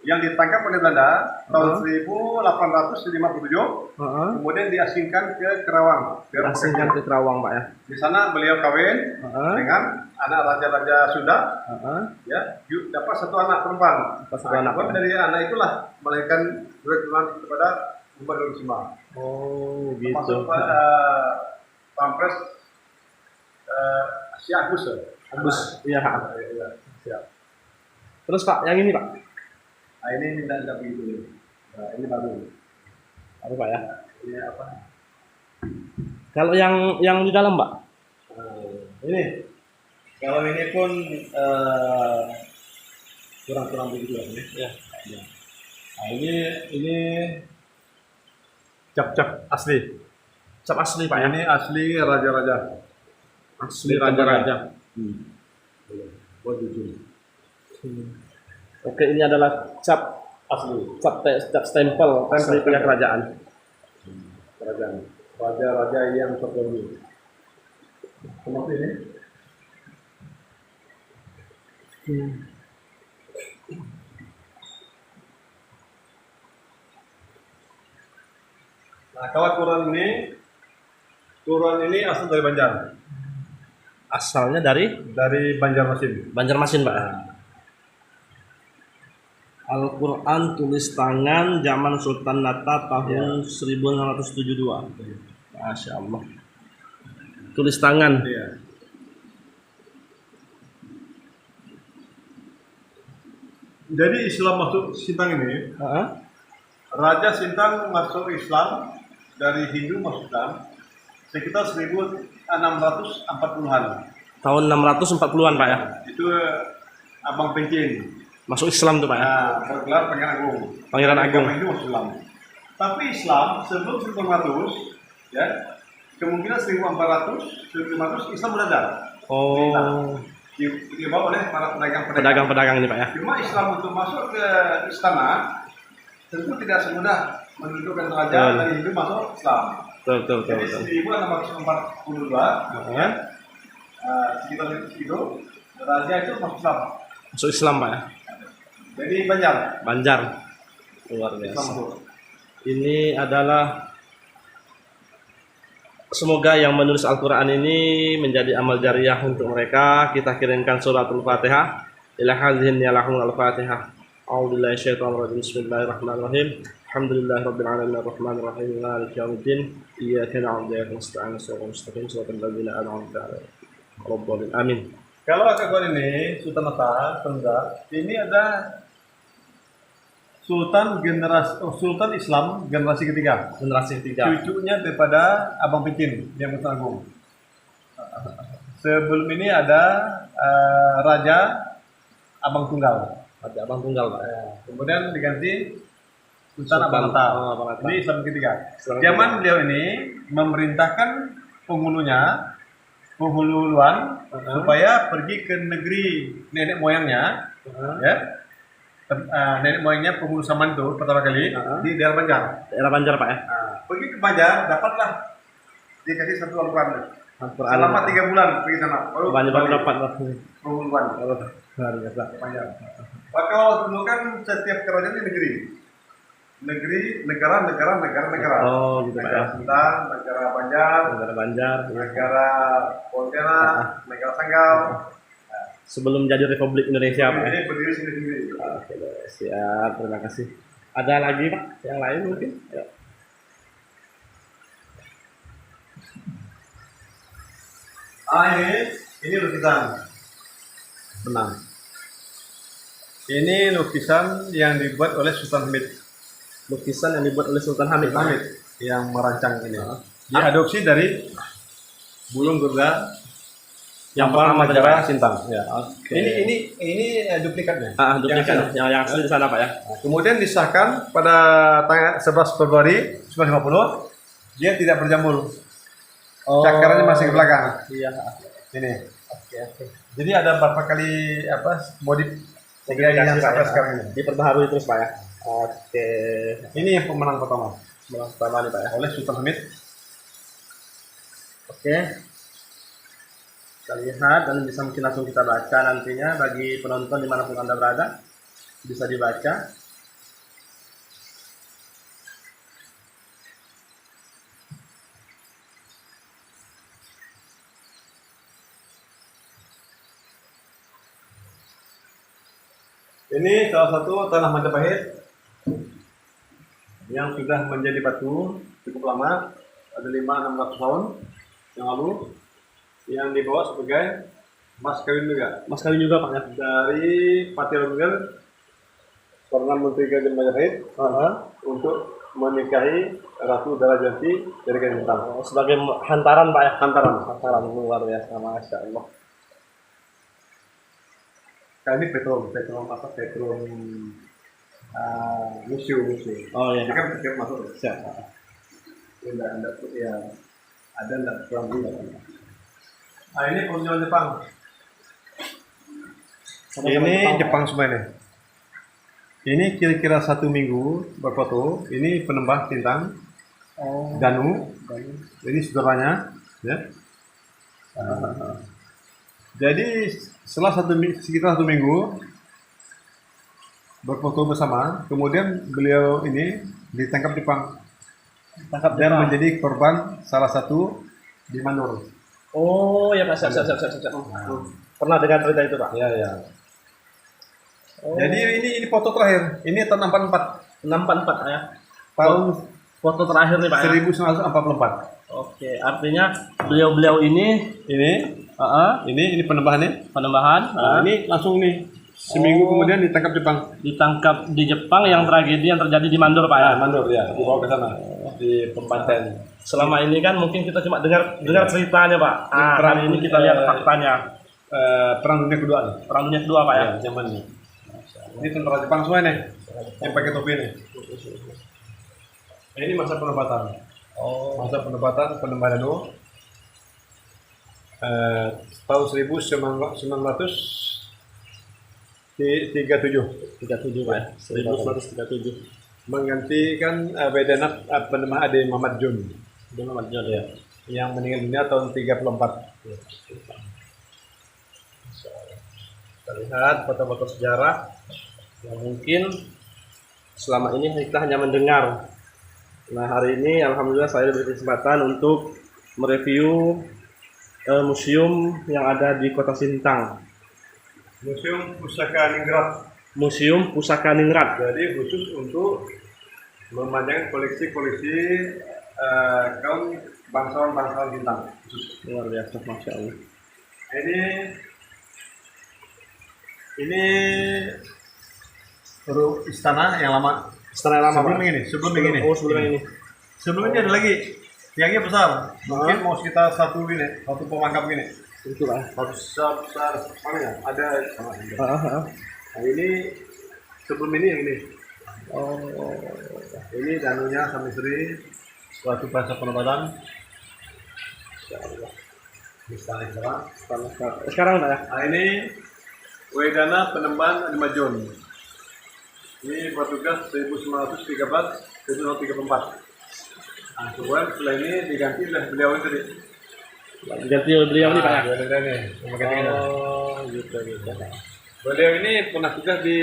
yang ditangkap oleh Belanda tahun 1857, kemudian diasingkan ke Kerawang. Diasingkan ke Kerawang Pak ya. Di sana beliau kawin dengan anak raja-raja Sunda, ya, dapat satu anak perempuan. Dari anak itulah melahirkan dua keturunan kepada Umar Hadikusuma. Oh gitu. Masuk pada Pampres si Agus. Iya. Siap. Terus Pak, yang ini Pak? Nah, ini tidak begitu. Nah, ini baru. Apa Pak ya? Ini apa? Kalau yang di dalam Pak? Ini. Kalau ini pun kurang begitu ya. Nah, ini cap asli. Cap asli Pak ya? Ini asli raja-raja. Asli raja-raja. Buat jujur. Oke, ini adalah cap Asli. cap stempel asli punya kerajaan. Kerajaan. Raja-raja yang terdahulu. Seperti ini. Nah, kalau turun ini asal dari Banjar. Asalnya dari Banjarmasin. Banjarmasin Pak. Al-Quran tulis tangan zaman Sultan Nata tahun 1972. Masya Allah. Tulis tangan. Iya. Jadi Islam masuk Sintang ini, Raja Sintang masuk Islam dari Hindu masuk Islam sekitar 1640-an. Tahun 640-an Pak ya. Itu Abang Pencin. Masuk Islam tuh Pak ya. Nah, bergelar Pangeran Agung. Pangeran Agung. Itu masuk Islam. Tapi Islam sebelum 1400, ya, kemungkinan 1400, 1500 Islam beredar. Oh. Dibawa oleh para pedagang-pedagang. Pedagang-pedagang ini Pak ya. Cuma Islam untuk masuk ke istana tentu tidak semudah menentukan raja dari Hindu masuk Islam. Betul. Jadi 1642 ya, sekitar itu raja itu masuk Islam. Masuk Islam Pak ya. Jadi Banjar. Banjar. Luar Islam biasa. itu. Ini adalah semoga yang menulis Al-Quran ini menjadi amal jariah untuk mereka. Kita kirimkan suratul Fatihah ila hadhin yalahum al-Fatihah. A'udzubillahi minasyaitonir rajim. Bismillahirrahmanirrahim. Alhamdulillahirabbil alamin arrahmanir rahim maliki yaumiddin. Iyyaka na'budu wa iyyaka nasta'in ihdinas mustaqim shiratal ladzina an'amta 'alaihim ghairil amin. Kalau kawan ini Sultan Atta Tengah, ini ada Sultan Islam generasi ketiga. Generasi ketiga. Cucunya daripada Abang Pencin yang Agung. Sebelum ini ada Raja Abang Tunggal. Raja Abang Tunggal Pak. Kemudian diganti Sultan Abang Sultan Atta. Abang Atta. Ini Islam ketiga. Islam Zaman beliau ini memerintahkan penghulunya, penghuluan supaya pergi ke negeri nenek moyangnya, ya. Nenek moyangnya penghulu Saman itu pertama kali di daerah Banjar. Daerah Banjar Pak ya. Pergi ke Banjar, dapatlah dikasih satu Al-Quran. Al-Quran. Selama 3 bulan pergi sana. Banyak balik. dapat Penghuluan. luar biasa. Banjar. Maka dulu kan setiap kerajaan di negeri, negara. Oh gitu Pak ya. Negara Sunda, negara Banjar, Negara Banjar. negara Pontianak, negara Sanggau. Sebelum jadi Republik Indonesia Pak. Ini berdiri sendiri. Oke, siap. Terima kasih. Ada lagi Pak? Yang lain mungkin? Ya. Ini lukisan benang. Ini lukisan yang dibuat oleh Sultan Hamid. Lukisan yang dibuat oleh Sultan Hamid. Sultan Hamid yang merancang ini. Diadopsi dari burung garuda Yang pertama tadi Pak ya? Sintang. Ya. Oke. Ini duplikatnya. Duplikat. Yang asli di sana Pak ya. Kemudian disahkan pada tanggal 11 Februari 1950. Dia tidak berjamur. Cakarannya masih ke belakang. Iya. Ini. Oke. Jadi ada berapa kali modif yang sampai sekarang ini. Diperbaharui terus Pak ya. Oke. Ini yang pemenang pertama. Pemenang pertama nih Pak ya. Oleh Sultan Hamid. Oke. Kita lihat dan bisa mungkin langsung kita baca nantinya bagi penonton dimanapun Anda berada. Bisa dibaca. Ini salah satu tanah Majapahit yang sudah menjadi batu cukup lama, ada 500-600 tahun yang lalu, yang dibawa sebagai mas kawin juga. Mas kawin juga Pak ya. Dari Patih Rongger, Perdana Menteri Kerajaan Majapahit, untuk menikahi Ratu Darajanti dari Kalimantan. Sebagai hantaran Pak ya. Hantaran luar biasa, Masya Allah. Ini Petrum museum. Oh iya. Ini kan tiket masuk. Siap. Enggak ya. Ada enggak kurang juga. Ini penjual Jepang. Ini Jepang semua ini. Ini kira-kira 1 minggu berfoto. Ini penembah tintang. Danu. Ini saudaranya, ya. Jadi setelah sekitar 1 minggu berfoto bersama, kemudian beliau ini ditangkap Jepang dan menjadi korban salah satu di Manur. Oh ya Pak, siap. Pernah dengar cerita itu Pak? Ya. Jadi ini foto terakhir. Ini tahun 44. 644 ya. Tahun Foto terakhir nih Pak ya. 1944. Oke, artinya beliau ini Ini penembahannya. penembahan. Ini langsung nih seminggu kemudian ditangkap Jepang. Ditangkap di Jepang yang tragedi yang terjadi di Mandor Pak ya. Mandur ya, dibawa ke sana di pembantaian. Selama ini kan mungkin kita cuma dengar ceritanya Pak. Kali ini kita lihat faktanya. Perang Dunia Kedua nih. Perang Dunia Kedua Pak ya. Zaman ini. Ini tentara Jepang semua nih, yang pakai topi ini. Ini masa penempatan. Masa penempatan penembahan itu tahun 1937. 37 Pak ya. 1937. menggantikan Wedanat bernama Ade Muhammad Jun. Ade Muhammad Jun ya. Yang meninggal dunia tahun 34. Kita lihat foto-foto sejarah yang mungkin selama ini kita hanya mendengar. Nah, hari ini alhamdulillah saya diberi kesempatan untuk mereview museum yang ada di Kota Sintang. Museum Pusaka Ningrat. Museum Pusaka Ningrat. Jadi khusus untuk memanjangkan koleksi-koleksi kaum bangsawan-bangsawan Sintang. Luar biasa, masya Allah. Ini istana yang lama. Istana lama, Sebelum Pak? ini, sebelum ini. Oh, sebelum ini. Sebelum ini ada lagi. Tiangnya besar. Mungkin mau sekitar satu pemangkap gini. Itu lah. Besar mana ya? Ada. Nah, ini sebelum ini yang ini. Oh, Ini danunya Sami Sri, suatu bahasa penobatan. Istana sekarang. sekarang Pak ya? Nah, ini Wedana Penemban Adimajun. Ini bertugas 1913-1934. Nah, kemudian setelah ini diganti oleh beliau ini tadi. Ganti beliau ini Pak ya? Beliau ini. Oh, gitu. Beliau ini pernah tugas di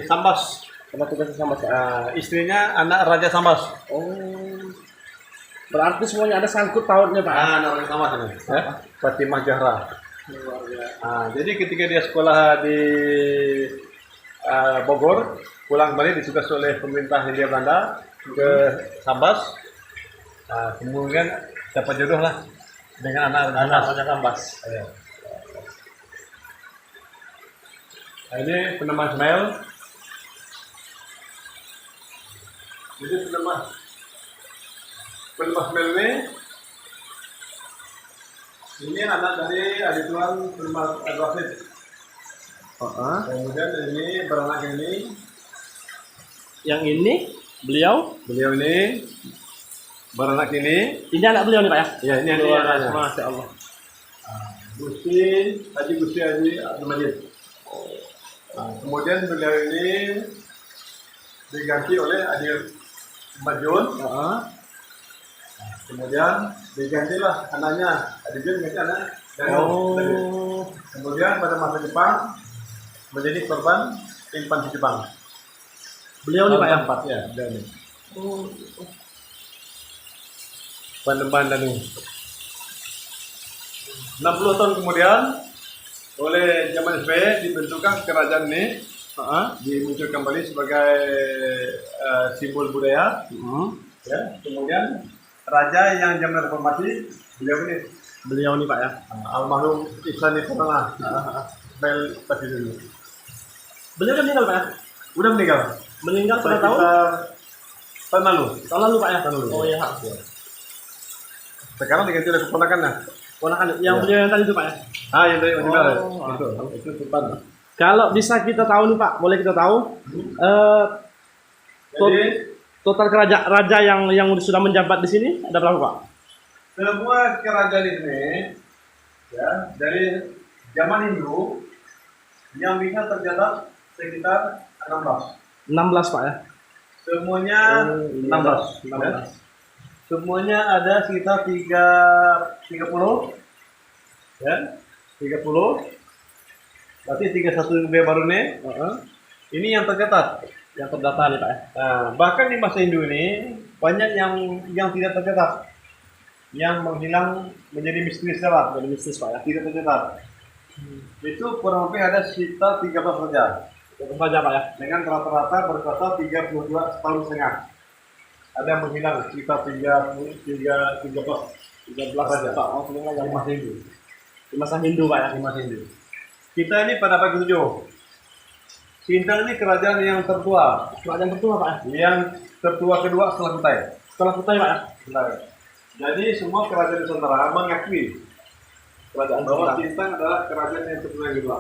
Sambas. Sama tugas sama Pak. Istrinya anak Raja Sambas. Oh, berarti semuanya ada sangkut pautnya Pak? Anak Raja Sambas ini. Fatimah Zahra. Jadi ketika dia sekolah di Bogor, pulang kembali ditugas oleh pemerintah Hindia Belanda ke Sambas. Kemudian dapat jodoh lah dengan anak Raja Sambas. Ini Penemban Ismail. Jadi Penemban Ismail ini anak dari adik tuan Penemban Rasid. Kemudian ini beranak ini. Yang ini beliau ini beranak ini. ini anak beliau nih Pak ya? Ya, ini Luar anaknya. biasa, masya Allah. Gusti Haji Abdul Majid. Kemudian beliau ini diganti oleh Adi Majun. Kemudian digantilah anaknya Adi Jun ganti anak Daniel. Kemudian pada masa Jepang menjadi korban invasi Jepang. Beliau nih Pak ya? Ya, beliau ini. Penemban Danu. 60 tahun kemudian oleh zaman SBY dibentukkan kerajaan ini, dimunculkan kembali sebagai simbol budaya. Ya, kemudian raja yang zaman reformasi beliau ini Pak ya? almarhum Ihsan Tengah Bel pasti dulu. Beliau udah meninggal Pak ya? Udah meninggal. Meninggal pada tahun? Tahun lalu. Tahun lalu Pak ya? Tahun lalu. Oh iya. Sekarang diganti oleh keponakannya. Ponakan yang beliau yang tadi itu Pak ya? Yang tadi meninggal. Itu Sultan. Kalau bisa kita tahu nih Pak, boleh kita tahu Jadi total raja yang sudah menjabat di sini ada berapa Pak? semua kerajaan ini ya dari zaman Hindu yang bisa tercatat sekitar 16. 16 Pak ya? Semuanya 16. 16. Ya. Semuanya ada sekitar 30 ya. 30. Berarti 31 baru nih. Ini yang tercatat. Yang terdata nih Pak ya? Nah, bahkan di masa Hindu ini banyak yang tidak tercatat. Yang menghilang menjadi misteri sekarang. Jadi mistis Pak ya? Tidak tercatat. Itu kurang lebih ada sekitar 13 saja. Tentu saja Pak ya? Dengan rata-rata berkuasa 32 tahun setengah. Ada yang menghilang sekitar 13 saja. Pak, oh sebenarnya Di masa Hindu. di masa Hindu Pak ya? Di masa Hindu. Kita ini pada abad ke-7. Sintang ini kerajaan yang tertua. Kerajaan tertua Pak ya? Yang tertua kedua setelah Kutai. Setelah Kutai Pak ya? Kutai. Jadi semua kerajaan Nusantara mengakui kerajaan bahwa Sintang adalah kerajaan yang tertua yang kedua.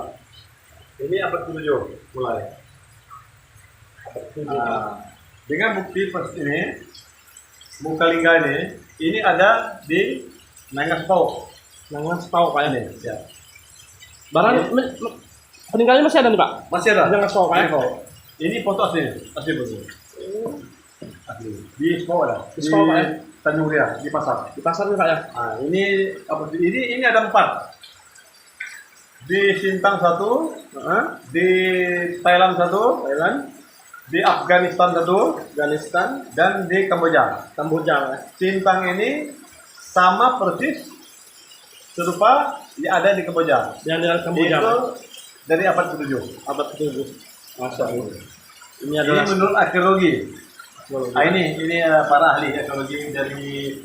Ini abad ke-7 mulai. Dengan bukti pers ini, Mukalingga ini ada di Nangaspau. Nangaspau Pak ya? Ya. Barang peninggalannya masih ada nih Pak? Masih ada. Nangaspau Pak ya? Ini foto asli foto. asli. Di Spo ada. Di Spo, Pak, ya? Tanjung Ria, di pasar. Di pasar nih Pak ya? Nah, ini apa sih? Ini ada 4. Di Sintang 1, di Thailand 1, di Afghanistan 1, dan di Kamboja. Kamboja Pak ya? Sintang ini sama persis serupa yang ada di Kamboja. Yang di Kamboja Itu Pak? dari abad ke-7. Abad ke-7. Masya Allah. Ini Ini adalah menurut arkeologi. Nah, ini para ahli arkeologi dari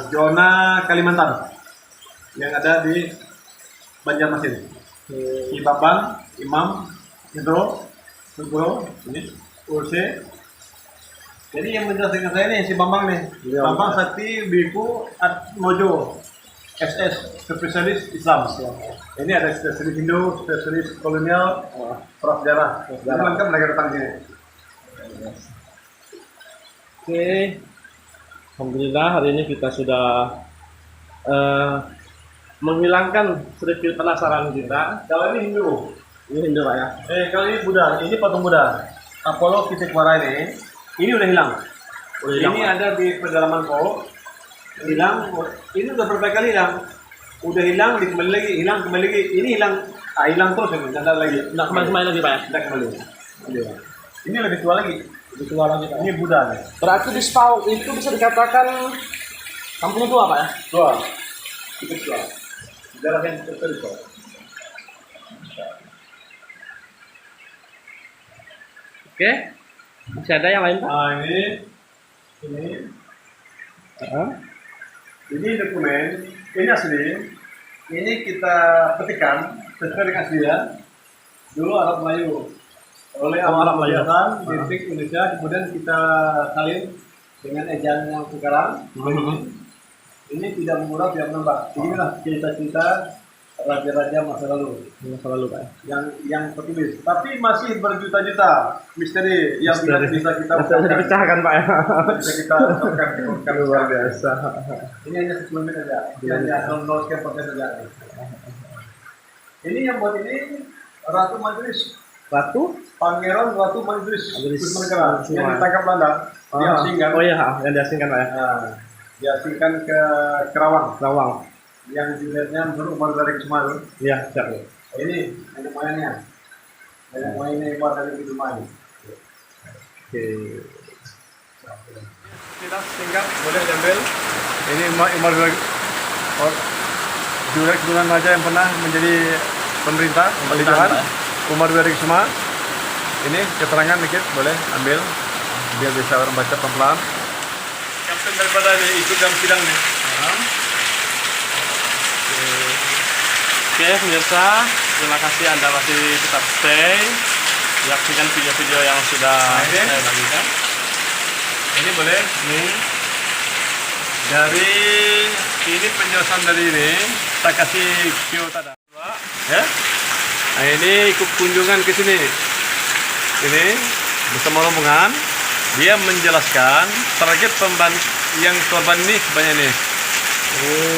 zona Kalimantan yang ada di Banjarmasin. Ki Bambang, Imam, Indro, Sugro, ini Urse. Jadi yang menjelaskan saya ini si Bambang nih. Ya, Bambang Sakti Biku Atmojo, SS spesialis Islam. Ini ada spesialis Hindu, spesialis kolonial, prasejarah. Ini lengkap mereka datang sini. Oke, alhamdulillah hari ini kita sudah menghilangkan sedikit penasaran kita. Kalau ini Hindu, Ini Hindu Pak ya? kalau ini Buddha, ini patung Buddha. Apollo Kisekwara ini udah hilang. Udah hilang, Ini Pak. ada di pedalaman Ko, hilang. Ini udah berapa kali hilang? Udah hilang, kembali lagi, hilang, kembali lagi. Ini hilang, hilang terus ini, tidak ada lagi. Nggak kembali lagi Pak ya? Tidak kembali. Ini lebih tua lagi. Lebih tua lagi Pak. Ini Buddha nih. Berarti di Spau itu bisa dikatakan kampung tua Pak ya? Tua. Itu tua. Sejarah yang tertulis. Oke, masih ada yang lain Pak? Nah ini dokumen, ini asli. Ini kita petikan sesuai dengan aslinya. Dulu Arab Melayu oleh Arab Melayu di Indonesia, kemudian kita salin dengan ejaan yang sekarang. Ini tidak mengurang, tidak menambah. Inilah cerita-cerita raja-raja masa lalu. Masa lalu Pak ya? Yang tertulis, tapi masih berjuta-juta misteri yang tidak bisa kita Bisa dipecahkan Pak ya? bisa kita ungkapkan. Luar biasa. Ini hanya 10 menit saja. Ini hanya 0 sekian persen saja. Ini yang buat ini Ratu Madris, Batu? Pangeran Ratu Madris, Madris. Puspanegara yang ditangkap Belanda, diasingkan. Oh iya, yang diasingkan Pak ya? Nah, diasingkan ke Kerawang, Rawang. yang dilihatnya menurut Umar dari Kesumaru. Iya, siap. Ini nenek moyangnya, nenek moyangnya Umar dari Kesumaru. Oke. Kita singkat boleh diambil. Ini Umar Jurek Sunan Raja yang pernah menjadi pemerintah pemerintahan. Umar dari Kusuma. Ini keterangan dikit boleh ambil biar bisa orang baca pelan-pelan. Kapten daripada ikut dalam sidang nih. Oke pemirsa, terima kasih Anda masih tetap stay menyaksikan video-video yang sudah ini. saya bagikan. Ini boleh. Dari ini penjelasan dari ini saya kasih Kyoto ya. Nah ini ikut kunjungan ke sini. Ini bersama rombongan dia menjelaskan target yang korban ini banyak nih.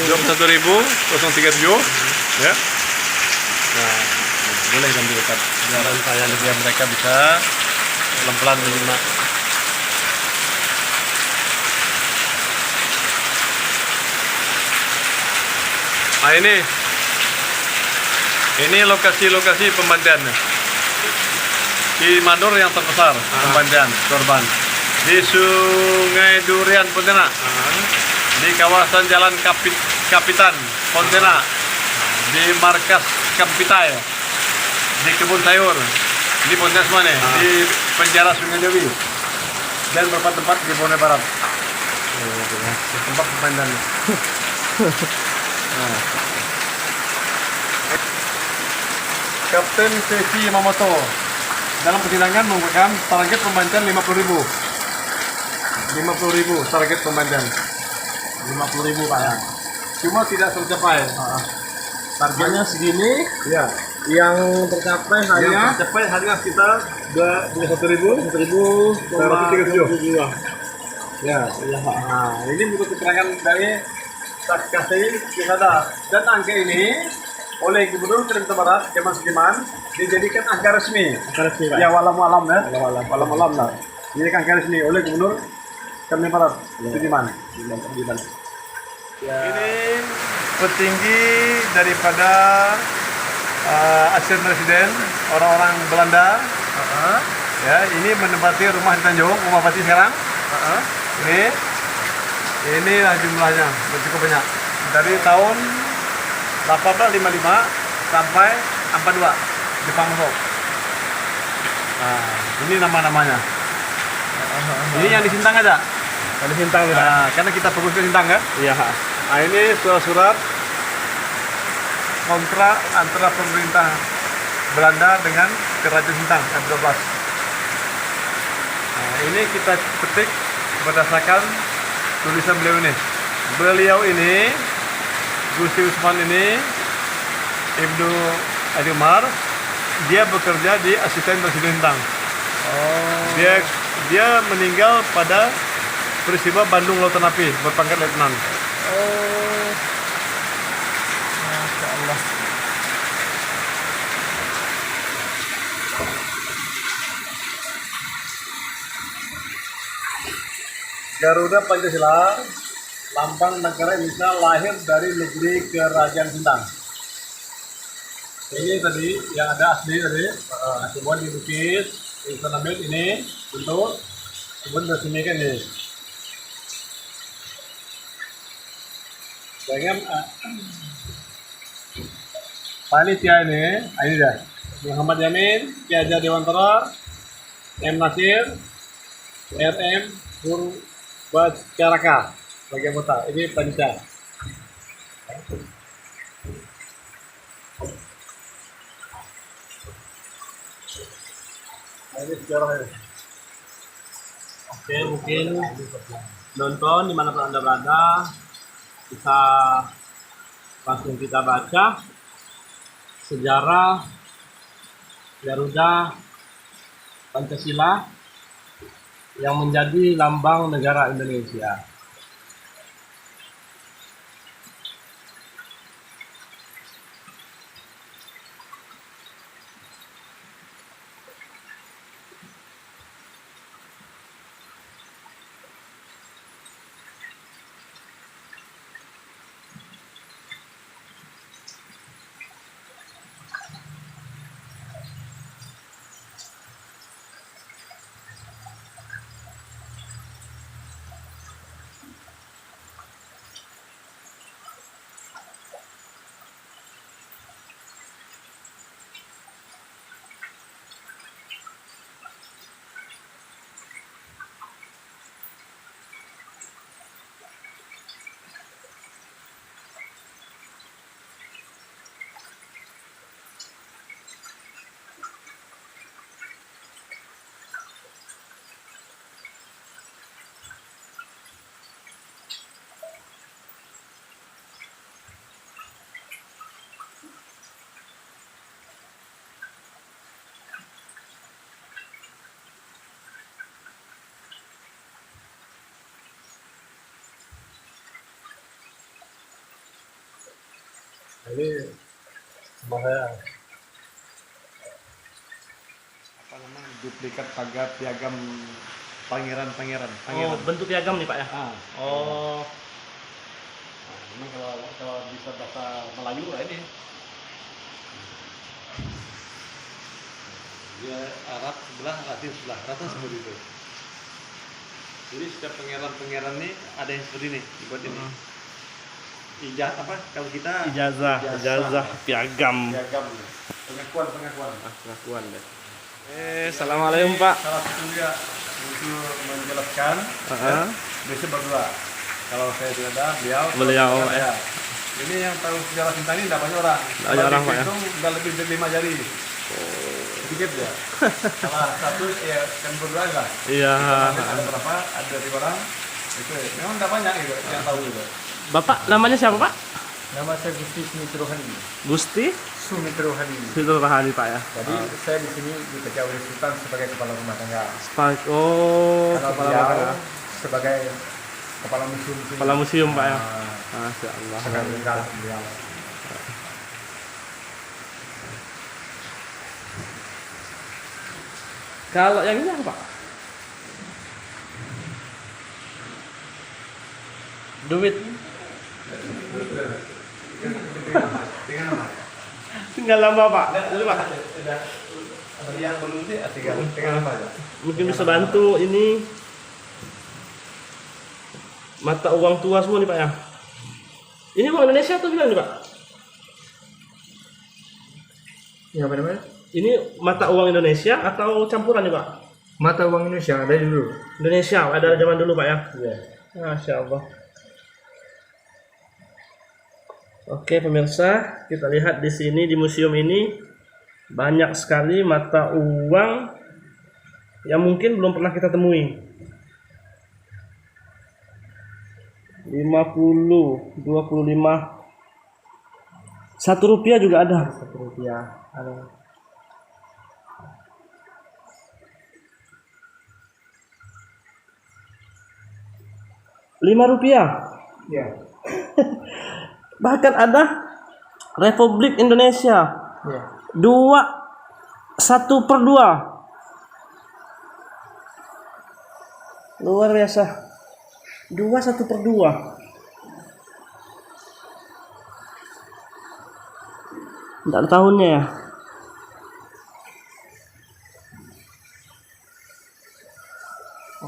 21.037 ya. Nah, boleh ambil dekat. Biar mereka bisa pelan-pelan menyimak. Nah ini lokasi-lokasi pemandian di Mandor yang terbesar pemandian korban di Sungai Durian Pontianak, di kawasan Jalan Kapitan Pontianak, di markas Kampitai, di Kebun Sayur, di Pontianak semua nih, di penjara Sungai Dewi, dan beberapa tempat di Bone Barat. Tempat pemandian. Kapten Seiji Yamamoto dalam persidangan mengungkapkan target pemandian 50.000 target pemandian 50.000 Pak ya. Cuma tidak tercapai. Targetnya segini ya. Yang tercapai hanya sekitar 21.000 1.237 ya. Nah, ini menurut keterangan dari Saksi Kisada, dan angka ini oleh Gubernur Kalimantan Barat Jaman Sudirman dijadikan angka resmi. Angka resmi Pak. Ya walam-walam ya. Walam-walam lah. Didirikan kali sini oleh Gubernur Kalimantan Barat, Sudirman. Di Bali. Ini petinggi daripada asisten presiden orang-orang Belanda. Ya, ini menempati rumah di Tanjung, rumah Pati Serang. Inilah jumlahnya, cukup banyak. Dari tahun 1855 sampai 42 Jepang masuk. Nah, ini nama-namanya. Ini yang di Sintang ada. Ada Sintang nih, Pak. Nah, karena kita fokus ke Sintang kan. Iya. Nah, ini surat-surat kontrak antara pemerintah Belanda dengan Kerajaan Sintang M12. Nah, ini kita petik berdasarkan tulisan beliau ini. Beliau ini, Gusti Usman ini, Ibnu Adi Umar, dia bekerja di asisten presiden Sintang. Dia meninggal pada peristiwa Bandung Lautan Api, berpangkat letnan. Masya Allah. Garuda Pancasila, lambang negara Indonesia lahir dari negeri Kerajaan Sintang. Ini tadi yang ada asli tadi, semua dilukis, ornament ini bentuk, kemudian resmikan ini. Dengan panitia ini dah Muhammad Yamin, Ki Hajar Dewantara, M Nasir, RM Purbacaraka sebagai anggota. Ini panitia. Ini sejarahnya. Oke, mungkin nonton dimanapun Anda berada bisa langsung kita baca sejarah Garuda Pancasila yang menjadi lambang negara Indonesia. Ini saya apa namanya duplikat pagar piagam pangeran. Oh, bentuk piagam nih, Pak ya. Oh, Memang kalau bisa bahasa Melayu lah ini. Dia Arab sebelah, Latin sebelah, rata seperti itu. Jadi setiap pangeran nih ada yang seperti ini dibuat ini. Apa kalau kita ijazah piagam. piagam pengakuan. Pengakuan deh. Assalamualaikum, Pak. Salah satu dia untuk menjelaskan biasa berdua. Kalau saya tidak ada, beliau ya. Ini yang tahu sejarah Sintang ini tidak banyak orang. Banyak orang, Pak, ya. Itu udah lebih dari 5 jari. Sedikit ya. Salah satu ya kan berdua lah. Iya. Ada berapa? Ada 2 orang. Itu memang tidak banyak gitu yang tahu gitu. Bapak namanya siapa, Pak? Nama saya Gusti Sumitrohani. Gusti Sumitrohani. Situ Rahani, Pak ya. Jadi saya di sini dipercaya oleh Sultan sebagai kepala rumah tangga. Kepala Beliau rumah tangga. sebagai kepala museum. Kepala museum, Pak ya. Masya Allah. Sangat tinggal beliau. Kalau yang ini apa, Pak? Duit. Tinggal nambah Pak. Ini Pak. Yang belum sih tinggal apa aja. Mungkin bisa bantu ini mata uang tua semua nih Pak ya. Ini uang Indonesia atau gimana nih Pak? Ya apa namanya? Ini mata uang Indonesia atau campuran nih Pak? Mata uang Indonesia ada dulu. Indonesia ada zaman dulu Pak ya. Iya. Masya Allah. Oke pemirsa, kita lihat di sini di museum ini banyak sekali mata uang yang mungkin belum pernah kita temui. 50, 25, 1 rupiah juga ada. 1 rupiah ada. Rp5. Iya. Bahkan ada Republik Indonesia. Iya. 1/2. Luar biasa. 1/2. Tidak ada tahunnya ya.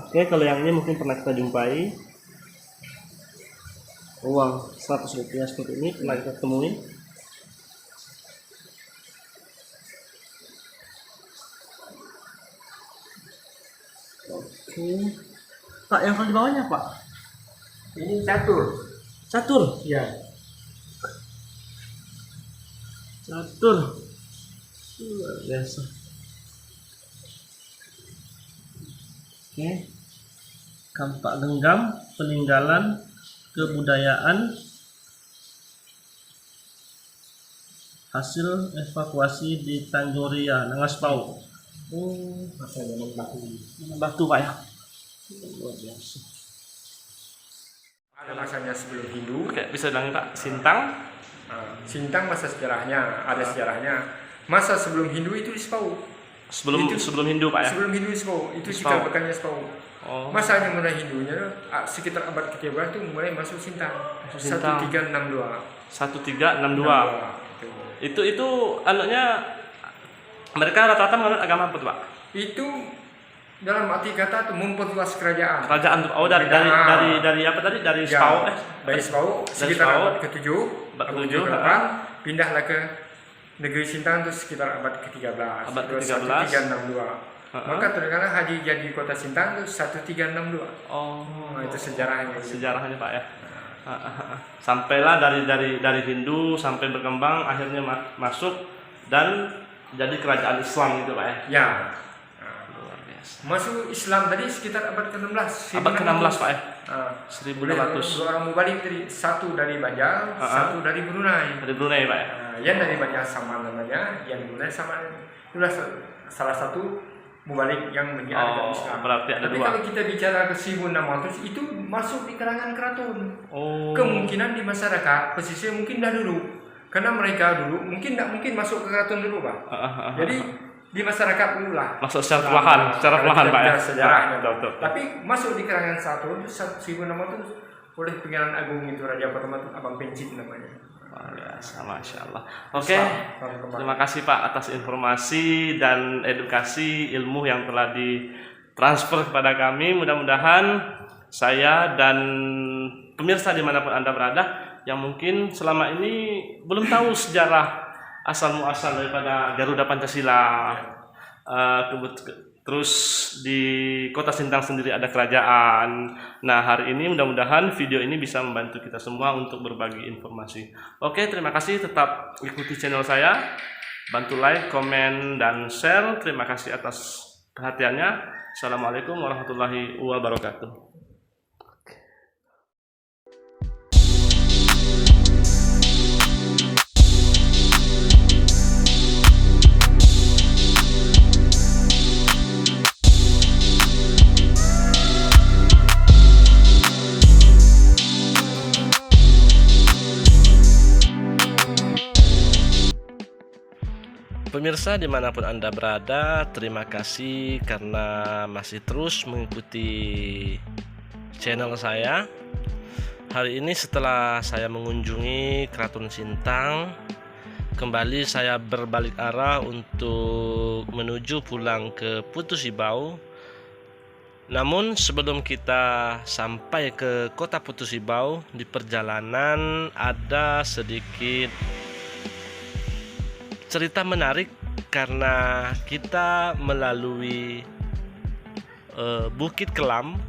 Oke, kalau yang ini mungkin pernah kita jumpai. Uang 100 rupiah seperti ini pernah kita temui. Oke. Pak, yang kalau di bawahnya Pak? Ini catur. Catur. Iya. Catur. Luar biasa. Oke. Kampak genggam peninggalan kebudayaan hasil evakuasi di Tanjung Ria, Nangaspau. Masa zaman batu. Batu Pak ya. Luar biasa. Ada masanya sebelum Hindu. Oke, bisa bilang Pak, Sintang. Sintang masa sejarahnya, ada sejarahnya. Masa sebelum Hindu itu di Spau. Sebelum Hindu Pak ya. Sebelum Hindu di Spau, itu Spau. cikal bakalnya Spau. Oh. Masanya mulai Hindunya sekitar abad ke-13 itu mulai masuk Sintang. Masuk Sintang. 1362. 1362. Itu anaknya mereka rata-rata menganut agama apa tuh Pak? Itu dalam arti kata itu memperluas kerajaan. Kerajaan tuh. Oh dari apa tadi? Dari Ya, Spau dari Spau Dari sekitar Spau. abad ke-7, Abad abad ke-7, ke-8 pindahlah ke negeri Sintang itu sekitar abad ke-13. Abad Terus ke-13. 1362. Maka terkenal Haji jadi kota Sintang itu 1362. Oh, Nah, itu sejarahnya. sejarahnya Pak ya. Sampailah dari Hindu sampai berkembang akhirnya masuk dan jadi kerajaan Islam gitu Pak ya. Ya. Luar biasa. Masuk Islam tadi sekitar abad ke-16. Abad ke-16 Pak ya. 1600. 1600. Dua orang mubalik tadi, satu dari Banjar, satu dari Brunei. Dari Brunei Pak ya. Yang dari Banjar sama namanya, yang Brunei sama. Itulah salah satu mubalik yang menjadi agama Islam. Berarti ada Tapi dua. kalau kita bicara ke 1600 itu masuk di kalangan keraton. Oh. Kemungkinan di masyarakat pesisir mungkin dah dulu, karena mereka dulu mungkin tidak mungkin masuk ke keraton dulu Pak. Jadi di masyarakat dulu lah. Masuk secara perlahan, Pak ya. Sejarahnya. Betul. Tapi masuk di kalangan satu itu 1600 oleh Pangeran Agung itu Raja pertama itu Abang Pencit namanya. Luar biasa, Masya Allah. Oke, terima kasih Pak atas informasi dan edukasi ilmu yang telah ditransfer kepada kami. Mudah-mudahan saya dan pemirsa dimanapun Anda berada yang mungkin selama ini belum tahu sejarah asal muasal daripada Garuda Pancasila. Terus di Kota Sintang sendiri ada kerajaan. Nah, hari ini mudah-mudahan video ini bisa membantu kita semua untuk berbagi informasi. Oke, terima kasih. Tetap ikuti channel saya. Bantu like, komen, dan share. Terima kasih atas perhatiannya. Assalamualaikum warahmatullahi wabarakatuh. Pemirsa dimanapun Anda berada, terima kasih karena masih terus mengikuti channel saya. Hari ini setelah saya mengunjungi Keraton Sintang, kembali saya berbalik arah untuk menuju pulang ke Putu Sibau. Namun sebelum kita sampai ke kota Putu Sibau, di perjalanan ada sedikit cerita menarik karena kita melalui Bukit Kelam.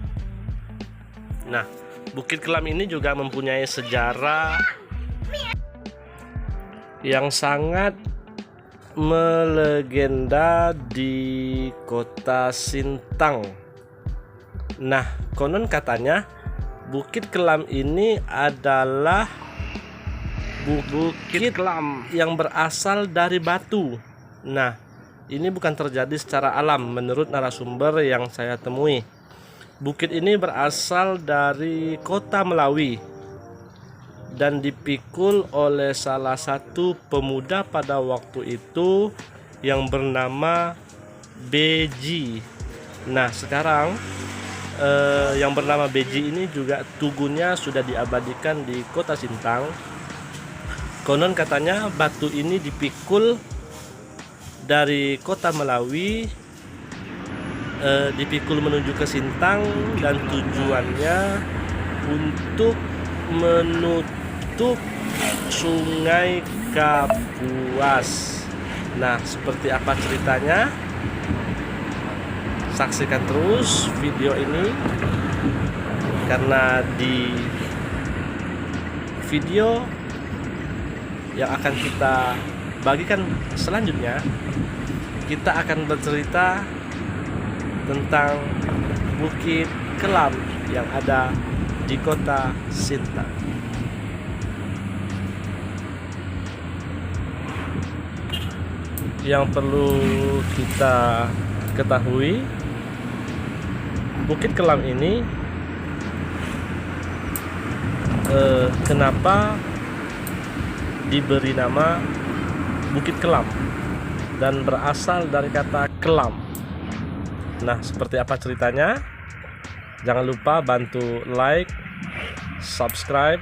Nah, Bukit Kelam ini juga mempunyai sejarah yang sangat melegenda di kota Sintang. Nah, konon katanya Bukit Kelam ini adalah bukit kelam yang berasal dari batu. Nah, ini bukan terjadi secara alam menurut narasumber yang saya temui. Bukit ini berasal dari kota Melawi dan dipikul oleh salah satu pemuda pada waktu itu yang bernama Beji. Nah, sekarang yang bernama Beji ini juga tugunnya sudah diabadikan di kota Sintang. Konon katanya batu ini dipikul dari kota Melawi, dipikul menuju ke Sintang, dan tujuannya untuk menutup Sungai Kapuas. Nah, seperti apa ceritanya? Saksikan terus video ini, karena di video yang akan kita bagikan selanjutnya, kita akan bercerita tentang Bukit Kelam yang ada di kota Sintang. Yang perlu kita ketahui, Bukit Kelam ini kenapa diberi nama Bukit Kelam dan berasal dari kata kelam. Nah, seperti apa ceritanya? Jangan lupa bantu like, subscribe,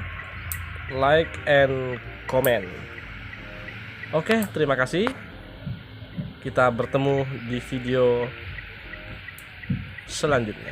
and comment. Oke, terima kasih. Kita bertemu di video selanjutnya.